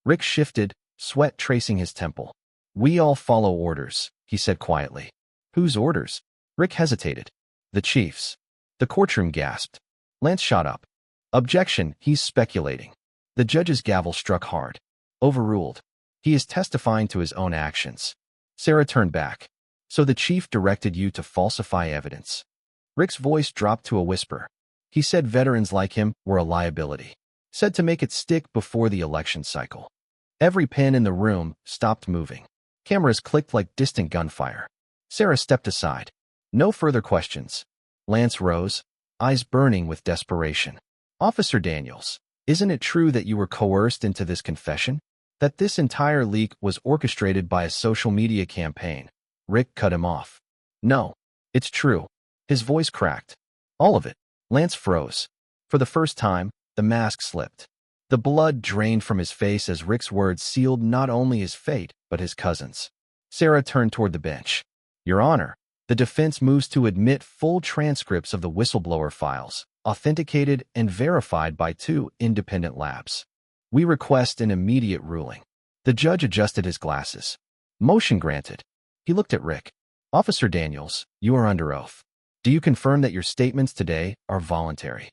Rick shifted, sweat tracing his temple. We all follow orders, he said quietly. Whose orders? Rick hesitated. The chief's. The courtroom gasped. Lance shot up. Objection, he's speculating. The judge's gavel struck hard. Overruled. He is testifying to his own actions. Sarah turned back. So the chief directed you to falsify evidence. Rick's voice dropped to a whisper. He said veterans like him were a liability. Said to make it stick before the election cycle. Every pin in the room stopped moving. Cameras clicked like distant gunfire. Sarah stepped aside. No further questions. Lance rose, eyes burning with desperation. Officer Daniels, isn't it true that you were coerced into this confession? That this entire leak was orchestrated by a social media campaign? Rick cut him off. No, it's true. His voice cracked. All of it. Lance froze. For the first time, the mask slipped. The blood drained from his face as Rick's words sealed not only his fate, but his cousin's. Sarah turned toward the bench. Your Honor, the defense moves to admit full transcripts of the whistleblower files, authenticated and verified by 2 independent labs. We request an immediate ruling. The judge adjusted his glasses. Motion granted. He looked at Rick. Officer Daniels, you are under oath. Do you confirm that your statements today are voluntary?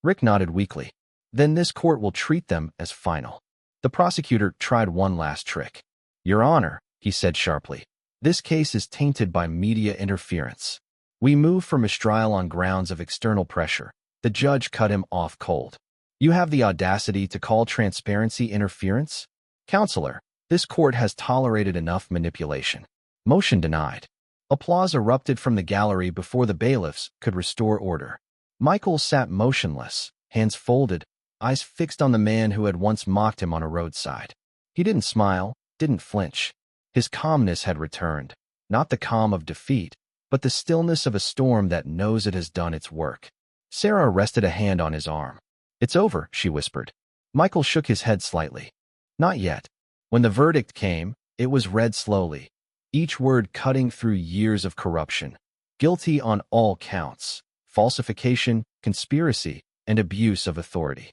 Rick nodded weakly. Then this court will treat them as final. The prosecutor tried one last trick. Your Honor, he said sharply, this case is tainted by media interference. We move for mistrial on grounds of external pressure. The judge cut him off cold. You have the audacity to call transparency interference? Counselor, this court has tolerated enough manipulation. Motion denied. Applause erupted from the gallery before the bailiffs could restore order. Michael sat motionless, hands folded, eyes fixed on the man who had once mocked him on a roadside. He didn't smile, didn't flinch. His calmness had returned, not the calm of defeat, but the stillness of a storm that knows it has done its work. Sarah rested a hand on his arm. "It's over," she whispered. Michael shook his head slightly. "Not yet." When the verdict came, it was read slowly, each word cutting through years of corruption. Guilty on all counts: falsification, conspiracy, and abuse of authority.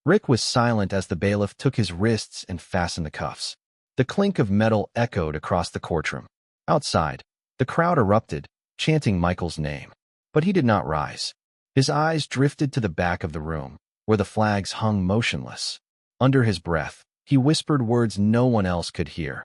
Rick was silent as the bailiff took his wrists and fastened the cuffs. The clink of metal echoed across the courtroom. Outside, the crowd erupted, chanting Michael's name. But he did not rise. His eyes drifted to the back of the room, where the flags hung motionless. Under his breath, he whispered words no one else could hear.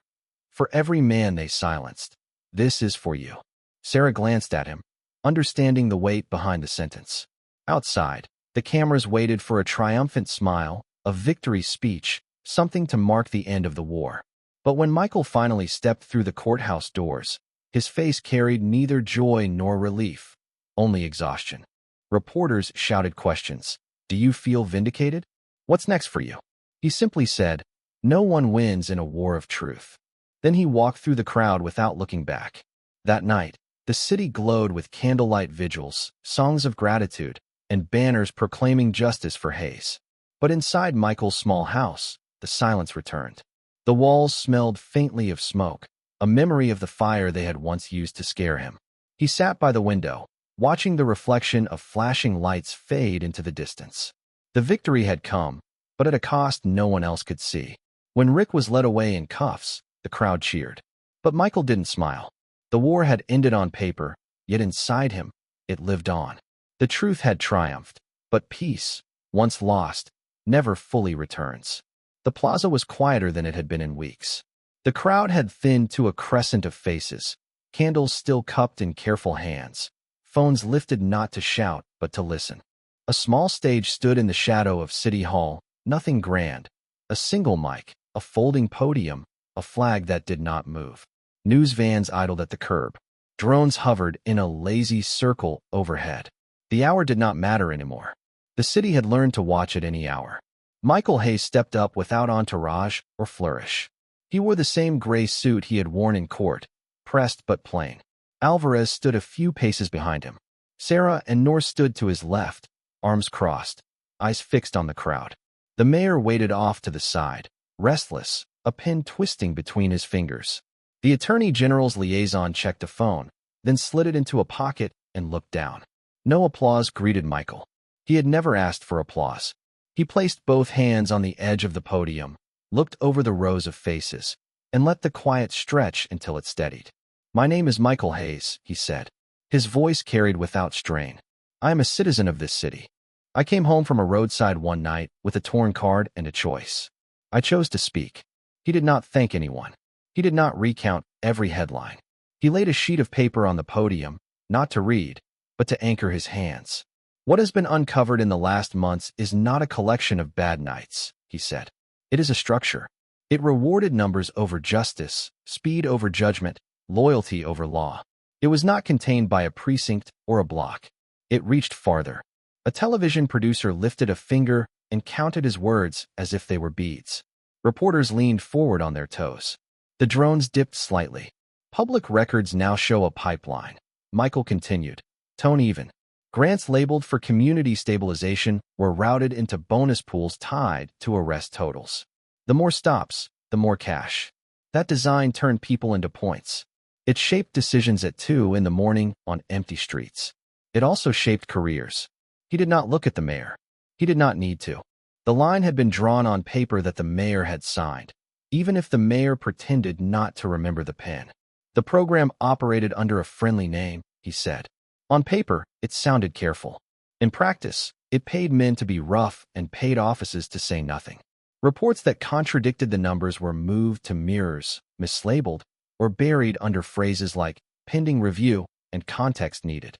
"For every man they silenced, this is for you." Sarah glanced at him, understanding the weight behind the sentence. Outside, the cameras waited for a triumphant smile, a victory speech, something to mark the end of the war. But when Michael finally stepped through the courthouse doors, his face carried neither joy nor relief, only exhaustion. Reporters shouted questions. "Do you feel vindicated? What's next for you?" He simply said, "No one wins in a war of truth." Then he walked through the crowd without looking back. That night, the city glowed with candlelight vigils, songs of gratitude, and banners proclaiming justice for Hayes. But inside Michael's small house, the silence returned. The walls smelled faintly of smoke, a memory of the fire they had once used to scare him. He sat by the window, watching the reflection of flashing lights fade into the distance. The victory had come, but at a cost no one else could see. When Rick was led away in cuffs, the crowd cheered. But Michael didn't smile. The war had ended on paper, yet inside him, it lived on. The truth had triumphed, but peace, once lost, never fully returns. The plaza was quieter than it had been in weeks. The crowd had thinned to a crescent of faces, candles still cupped in careful hands, phones lifted not to shout, but to listen. A small stage stood in the shadow of City Hall, nothing grand. A single mic, a folding podium, a flag that did not move. News vans idled at the curb. Drones hovered in a lazy circle overhead. The hour did not matter anymore. The city had learned to watch at any hour. Michael Hayes stepped up without entourage or flourish. He wore the same gray suit he had worn in court, pressed but plain. Alvarez stood a few paces behind him. Sarah and North stood to his left, arms crossed, eyes fixed on the crowd. The mayor waited off to the side, restless, a pen twisting between his fingers. The attorney general's liaison checked a phone, then slid it into a pocket and looked down. No applause greeted Michael. He had never asked for applause. He placed both hands on the edge of the podium, looked over the rows of faces, and let the quiet stretch until it steadied. "My name is Michael Hayes," he said. His voice carried without strain. "I am a citizen of this city. I came home from a roadside one night with a torn card and a choice. I chose to speak." He did not thank anyone. He did not recount every headline. He laid a sheet of paper on the podium, not to read, but to anchor his hands. "What has been uncovered in the last months is not a collection of bad nights," he said. "It is a structure. It rewarded numbers over justice, speed over judgment, loyalty over law. It was not contained by a precinct or a block. It reached farther." A television producer lifted a finger and counted his words as if they were beads. Reporters leaned forward on their toes. The drones dipped slightly. "Public records now show a pipeline," Michael continued. "Tone even. Grants labeled for community stabilization were routed into bonus pools tied to arrest totals. The more stops, the more cash. That design turned people into points. It shaped decisions at 2 in the morning on empty streets. It also shaped careers." He did not look at the mayor. He did not need to. The line had been drawn on paper that the mayor had signed, even if the mayor pretended not to remember the pen. "The program operated under a friendly name," he said. "On paper, it sounded careful. In practice, it paid men to be rough and paid offices to say nothing." Reports that contradicted the numbers were moved to mirrors, mislabeled, or buried under phrases like pending review and context needed.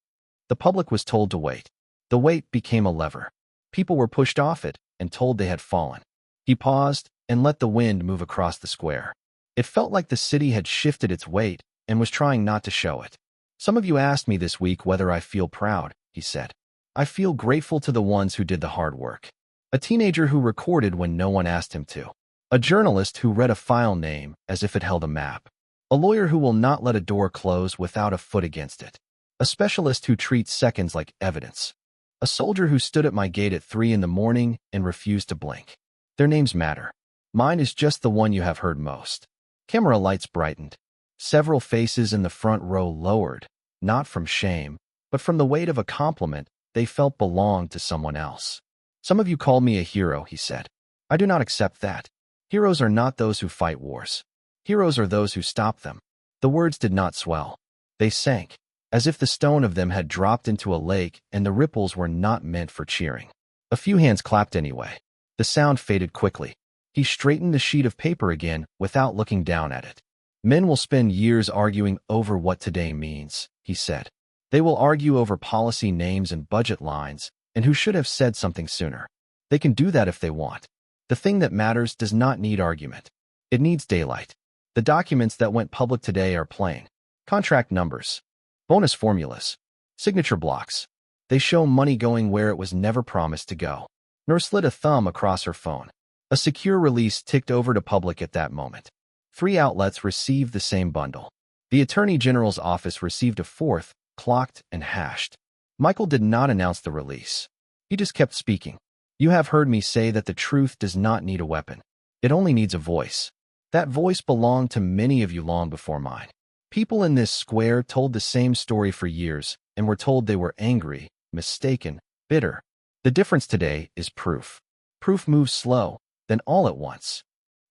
The public was told to wait. The weight became a lever. People were pushed off it and told they had fallen. He paused and let the wind move across the square. It felt like the city had shifted its weight and was trying not to show it. Some of you asked me this week whether I feel proud, he said. I feel grateful to the ones who did the hard work. A teenager who recorded when no one asked him to. A journalist who read a file name as if it held a map. A lawyer who will not let a door close without a foot against it. A specialist who treats seconds like evidence. A soldier who stood at my gate at 3 in the morning and refused to blink. Their names matter. Mine is just the one you have heard most. Camera lights brightened. Several faces in the front row lowered, not from shame, but from the weight of a compliment they felt belonged to someone else. Some of you called me a hero, he said. I do not accept that. Heroes are not those who fight wars. Heroes are those who stop them. The words did not swell. They sank, as if the stone of them had dropped into a lake and the ripples were not meant for cheering. A few hands clapped anyway. The sound faded quickly. He straightened the sheet of paper again without looking down at it. Men will spend years arguing over what today means, he said. They will argue over policy names and budget lines, and who should have said something sooner. They can do that if they want. The thing that matters does not need argument. It needs daylight. The documents that went public today are plain. Contract numbers. Bonus formulas. Signature blocks. They show money going where it was never promised to go. Nor slid a thumb across her phone. A secure release ticked over to public at that moment. 3 outlets received the same bundle. The Attorney General's office received a 4th, clocked and hashed. Michael did not announce the release. He just kept speaking. You have heard me say that the truth does not need a weapon. It only needs a voice. That voice belonged to many of you long before mine. People in this square told the same story for years and were told they were angry, mistaken, bitter. The difference today is proof. Proof moves slow, then all at once.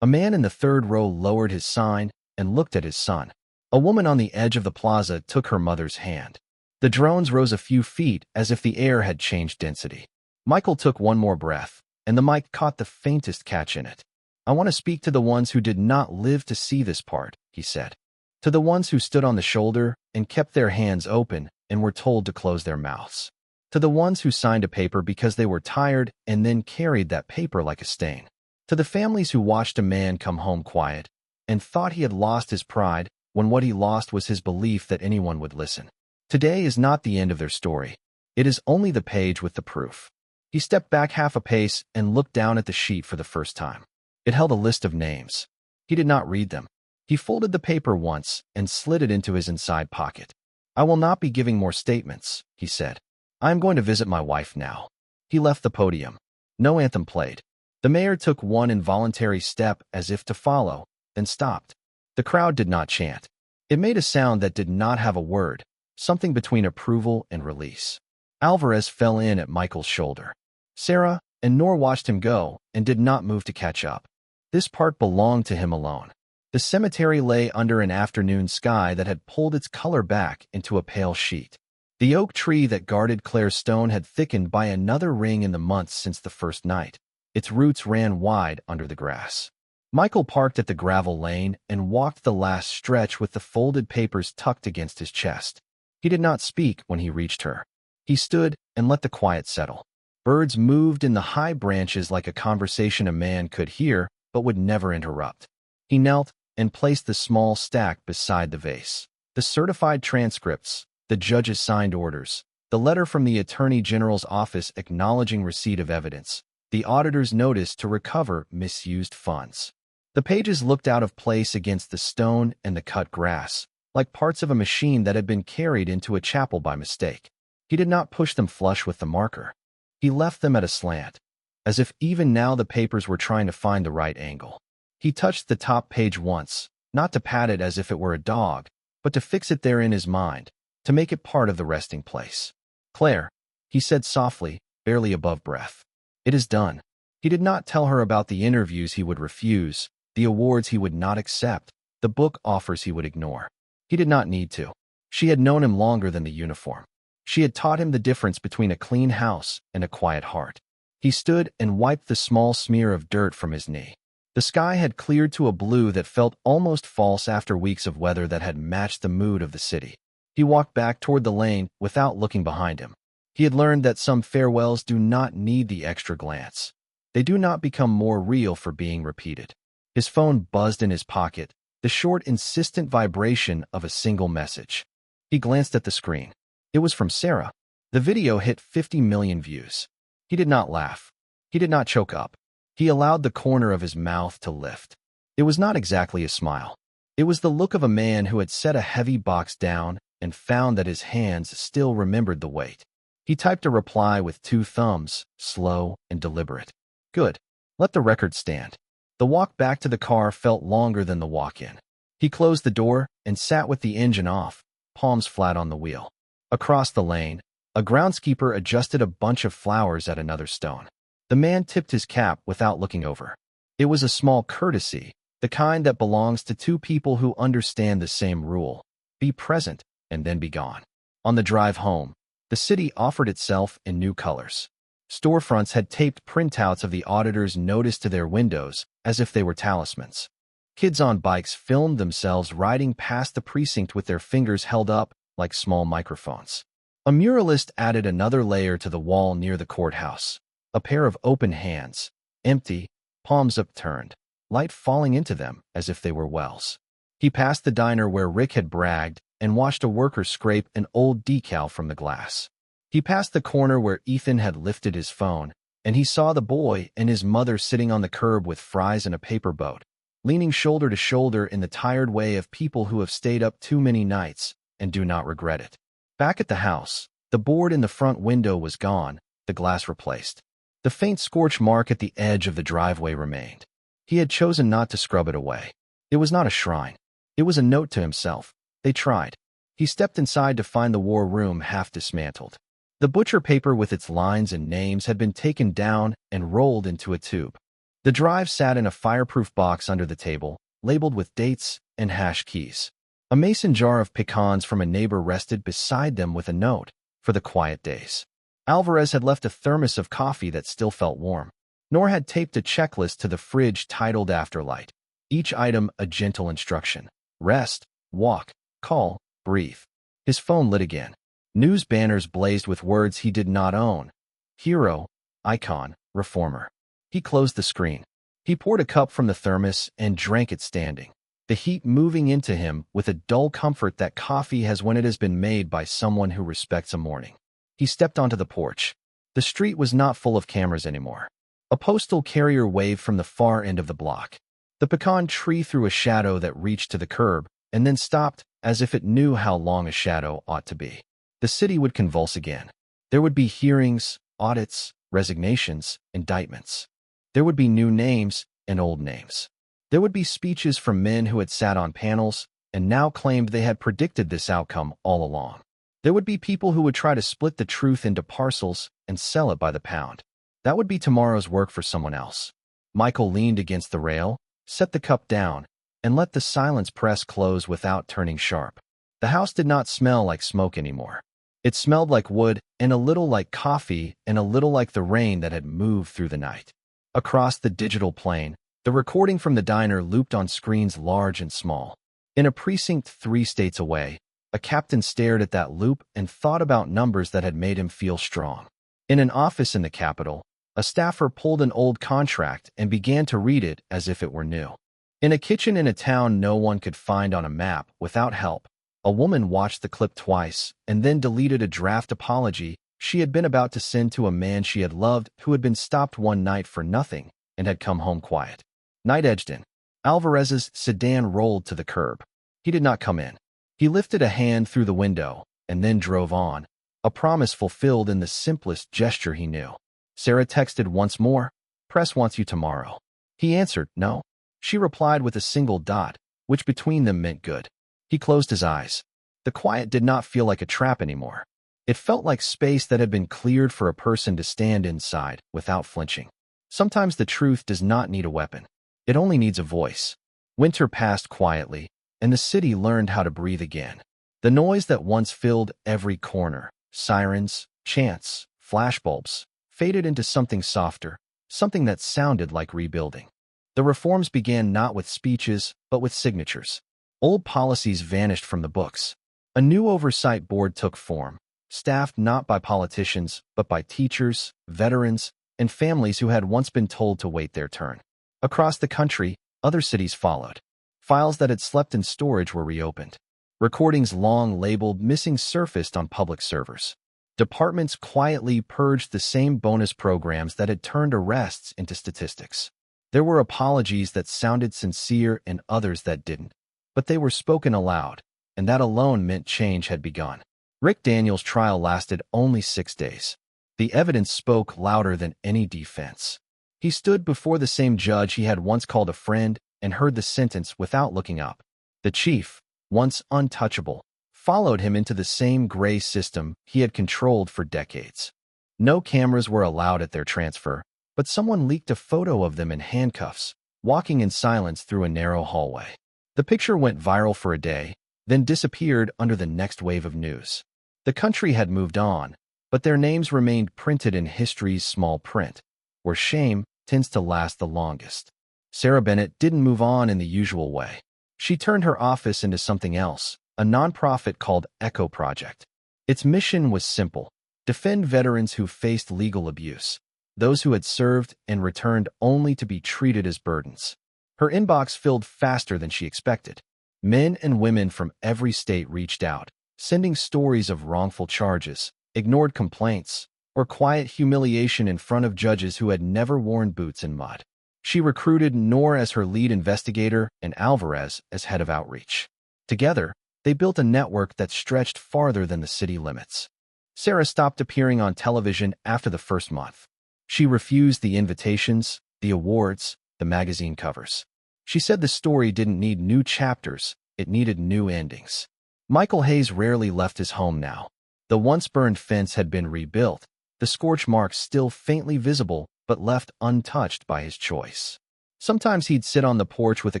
A man in the 3rd row lowered his sign and looked at his son. A woman on the edge of the plaza took her mother's hand. The drones rose a few feet as if the air had changed density. Michael took one more breath, and the mic caught the faintest catch in it. I want to speak to the ones who did not live to see this part, he said. To the ones who stood on the shoulder and kept their hands open and were told to close their mouths. To the ones who signed a paper because they were tired and then carried that paper like a stain. To the families who watched a man come home quiet and thought he had lost his pride when what he lost was his belief that anyone would listen. Today is not the end of their story. It is only the page with the proof. He stepped back half a pace and looked down at the sheet for the first time. It held a list of names. He did not read them. He folded the paper once and slid it into his inside pocket. I will not be giving more statements, he said. I am going to visit my wife now. He left the podium. No anthem played. The mayor took one involuntary step as if to follow, then stopped. The crowd did not chant. It made a sound that did not have a word, something between approval and release. Alvarez fell in at Michael's shoulder. Sarah and Nor watched him go and did not move to catch up. This part belonged to him alone. The cemetery lay under an afternoon sky that had pulled its color back into a pale sheet. The oak tree that guarded Claire's stone had thickened by another ring in the months since the first night. Its roots ran wide under the grass. Michael parked at the gravel lane and walked the last stretch with the folded papers tucked against his chest. He did not speak when he reached her. He stood and let the quiet settle. Birds moved in the high branches like a conversation a man could hear but would never interrupt. He knelt and placed the small stack beside the vase. The certified transcripts, the judge's signed orders, the letter from the Attorney General's office acknowledging receipt of evidence, the auditor's notice to recover misused funds. The pages looked out of place against the stone and the cut grass, like parts of a machine that had been carried into a chapel by mistake. He did not push them flush with the marker. He left them at a slant, as if even now the papers were trying to find the right angle. He touched the top page once, not to pat it as if it were a dog, but to fix it there in his mind, to make it part of the resting place. Claire, he said softly, barely above breath. It is done. He did not tell her about the interviews he would refuse, the awards he would not accept, the book offers he would ignore. He did not need to. She had known him longer than the uniform. She had taught him the difference between a clean house and a quiet heart. He stood and wiped the small smear of dirt from his knee. The sky had cleared to a blue that felt almost false after weeks of weather that had matched the mood of the city. He walked back toward the lane without looking behind him. He had learned that some farewells do not need the extra glance. They do not become more real for being repeated. His phone buzzed in his pocket, the short, insistent vibration of a single message. He glanced at the screen. It was from Sarah. The video hit 50 million views. He did not laugh. He did not choke up. He allowed the corner of his mouth to lift. It was not exactly a smile. It was the look of a man who had set a heavy box down and found that his hands still remembered the weight. He typed a reply with 2 thumbs, slow and deliberate. Good. Let the record stand. The walk back to the car felt longer than the walk in. He closed the door and sat with the engine off, palms flat on the wheel. Across the lane, a groundskeeper adjusted a bunch of flowers at another stone. The man tipped his cap without looking over. It was a small courtesy, the kind that belongs to 2 people who understand the same rule. Be present and then be gone. On the drive home, the city offered itself in new colors. Storefronts had taped printouts of the auditor's notice to their windows as if they were talismans. Kids on bikes filmed themselves riding past the precinct with their fingers held up like small microphones. A muralist added another layer to the wall near the courthouse. A pair of open hands, empty, palms upturned, light falling into them as if they were wells. He passed the diner where Rick had bragged and watched a worker scrape an old decal from the glass. He passed the corner where Ethan had lifted his phone, and he saw the boy and his mother sitting on the curb with fries and a paper boat, leaning shoulder to shoulder in the tired way of people who have stayed up too many nights and do not regret it. Back at the house, the board in the front window was gone, the glass replaced. The faint scorch mark at the edge of the driveway remained. He had chosen not to scrub it away. It was not a shrine. It was a note to himself. They tried. He stepped inside to find the war room half dismantled. The butcher paper with its lines and names had been taken down and rolled into a tube. The drive sat in a fireproof box under the table, labeled with dates and hash keys. A mason jar of pecans from a neighbor rested beside them with a note, for the quiet days. Alvarez had left a thermos of coffee that still felt warm. Nor had taped a checklist to the fridge titled Afterlight. Each item a gentle instruction. Rest, walk, call, breathe. His phone lit again. News banners blazed with words he did not own. Hero, icon, reformer. He closed the screen. He poured a cup from the thermos and drank it standing, the heat moving into him with a dull comfort that coffee has when it has been made by someone who respects a morning. He stepped onto the porch. The street was not full of cameras anymore. A postal carrier waved from the far end of the block. The pecan tree threw a shadow that reached to the curb and then stopped as if it knew how long a shadow ought to be. The city would convulse again. There would be hearings, audits, resignations, indictments. There would be new names and old names. There would be speeches from men who had sat on panels and now claimed they had predicted this outcome all along. There would be people who would try to split the truth into parcels and sell it by the pound. That would be tomorrow's work for someone else. Michael leaned against the rail, set the cup down, and let the silence press close without turning sharp. The house did not smell like smoke anymore. It smelled like wood and a little like coffee and a little like the rain that had moved through the night. Across the digital plane, the recording from the diner looped on screens large and small. In a precinct 3 states away, a captain stared at that loop and thought about numbers that had made him feel strong. In an office in the capital, a staffer pulled an old contract and began to read it as if it were new. In a kitchen in a town no one could find on a map without help, a woman watched the clip twice and then deleted a draft apology she had been about to send to a man she had loved who had been stopped one night for nothing and had come home quiet. Night edged in. Alvarez's sedan rolled to the curb. He did not come in. He lifted a hand through the window and then drove on, a promise fulfilled in the simplest gesture he knew. Sarah texted once more, "Press wants you tomorrow." He answered, "No." She replied with a single dot, which between them meant good. He closed his eyes. The quiet did not feel like a trap anymore. It felt like space that had been cleared for a person to stand inside without flinching. Sometimes the truth does not need a weapon. It only needs a voice. Winter passed quietly, and the city learned how to breathe again. The noise that once filled every corner, sirens, chants, flashbulbs, faded into something softer, something that sounded like rebuilding. The reforms began not with speeches, but with signatures. Old policies vanished from the books. A new oversight board took form, staffed not by politicians, but by teachers, veterans, and families who had once been told to wait their turn. Across the country, other cities followed. Files that had slept in storage were reopened. Recordings long labeled missing surfaced on public servers. Departments quietly purged the same bonus programs that had turned arrests into statistics. There were apologies that sounded sincere and others that didn't, but they were spoken aloud, and that alone meant change had begun. Rick Daniels' trial lasted only 6 days. The evidence spoke louder than any defense. He stood before the same judge he had once called a friend and heard the sentence without looking up. The chief, once untouchable, followed him into the same gray system he had controlled for decades. No cameras were allowed at their transfer, but someone leaked a photo of them in handcuffs, walking in silence through a narrow hallway. The picture went viral for a day, then disappeared under the next wave of news. The country had moved on, but their names remained printed in history's small print, where shame tends to last the longest. Sarah Bennett didn't move on in the usual way. She turned her office into something else, a nonprofit called Echo Project. Its mission was simple: defend veterans who faced legal abuse, those who had served and returned only to be treated as burdens. Her inbox filled faster than she expected. Men and women from every state reached out, sending stories of wrongful charges, ignored complaints, or quiet humiliation in front of judges who had never worn boots in mud. She recruited Noor as her lead investigator and Alvarez as head of outreach. Together, they built a network that stretched farther than the city limits. Sarah stopped appearing on television after the first month. She refused the invitations, the awards, the magazine covers. She said the story didn't need new chapters, it needed new endings. Michael Hayes rarely left his home now. The once burned fence had been rebuilt, the scorch marks still faintly visible but left untouched by his choice. Sometimes he'd sit on the porch with a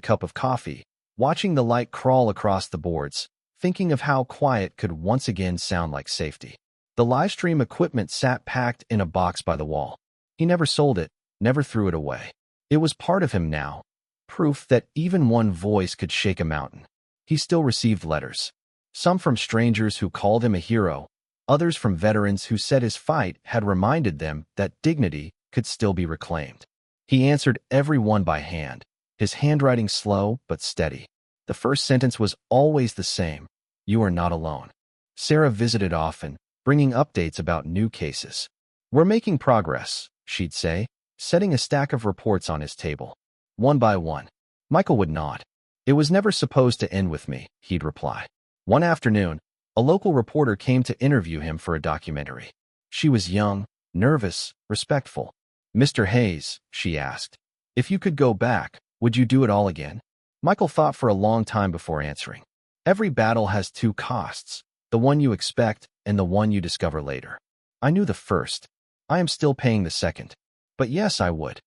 cup of coffee, watching the light crawl across the boards, thinking of how quiet could once again sound like safety. The livestream equipment sat packed in a box by the wall. He never sold it, never threw it away. It was part of him now, proof that even one voice could shake a mountain. He still received letters. Some from strangers who called him a hero, others from veterans who said his fight had reminded them that dignity could still be reclaimed. He answered every one by hand, his handwriting slow but steady. The first sentence was always the same: "You are not alone." Sarah visited often, bringing updates about new cases. "We're making progress," she'd say, setting a stack of reports on his table. One by one. Michael would nod. "It was never supposed to end with me," he'd reply. One afternoon, a local reporter came to interview him for a documentary. She was young, nervous, respectful. "Mr. Hayes," she asked, "if you could go back, would you do it all again?" Michael thought for a long time before answering. Every battle has two costs, the one you expect and the one you discover later. I knew the first. I am still paying the second. But yes, I would.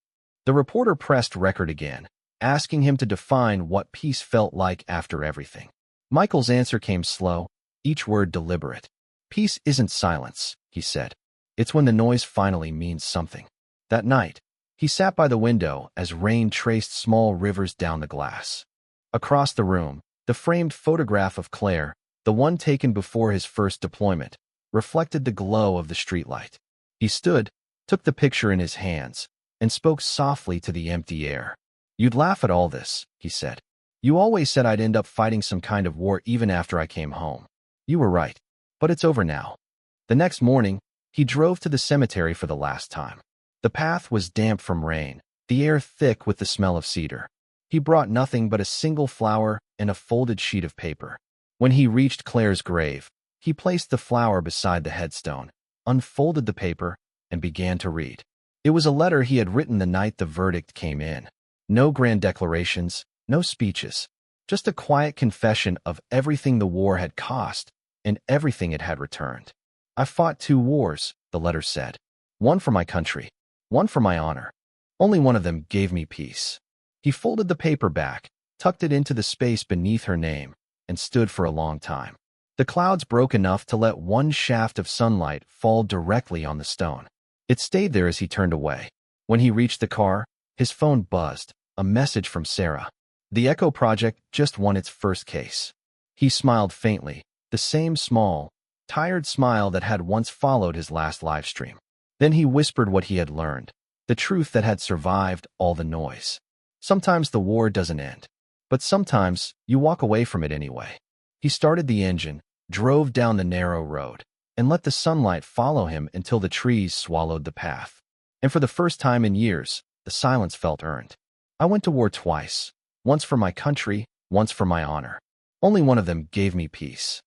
The reporter pressed record again, asking him to define what peace felt like after everything. Michael's answer came slow, each word deliberate. "Peace isn't silence," he said. "It's when the noise finally means something." That night, he sat by the window as rain traced small rivers down the glass. Across the room, the framed photograph of Claire, the one taken before his first deployment, reflected the glow of the streetlight. He stood, took the picture in his hands, and spoke softly to the empty air. "You'd laugh at all this," he said. "You always said I'd end up fighting some kind of war even after I came home. You were right, but it's over now." The next morning, he drove to the cemetery for the last time. The path was damp from rain, the air thick with the smell of cedar. He brought nothing but a single flower and a folded sheet of paper. When he reached Claire's grave, he placed the flower beside the headstone, unfolded the paper, and began to read. It was a letter he had written the night the verdict came in. No grand declarations, no speeches, just a quiet confession of everything the war had cost and everything it had returned. "I fought 2 wars, the letter said. One for my country, one for my honor. Only one of them gave me peace." He folded the paper back, tucked it into the space beneath her name, and stood for a long time. The clouds broke enough to let one shaft of sunlight fall directly on the stone. It stayed there as he turned away. When he reached the car, his phone buzzed, a message from Sarah. The Echo Project just won its first case. He smiled faintly, the same small, tired smile that had once followed his last live stream. Then he whispered what he had learned, the truth that had survived all the noise. Sometimes the war doesn't end, but sometimes you walk away from it anyway. He started the engine, drove down the narrow road, and let the sunlight follow him until the trees swallowed the path. And for the first time in years, the silence felt earned. I went to war twice, once for my country, once for my honor. Only one of them gave me peace.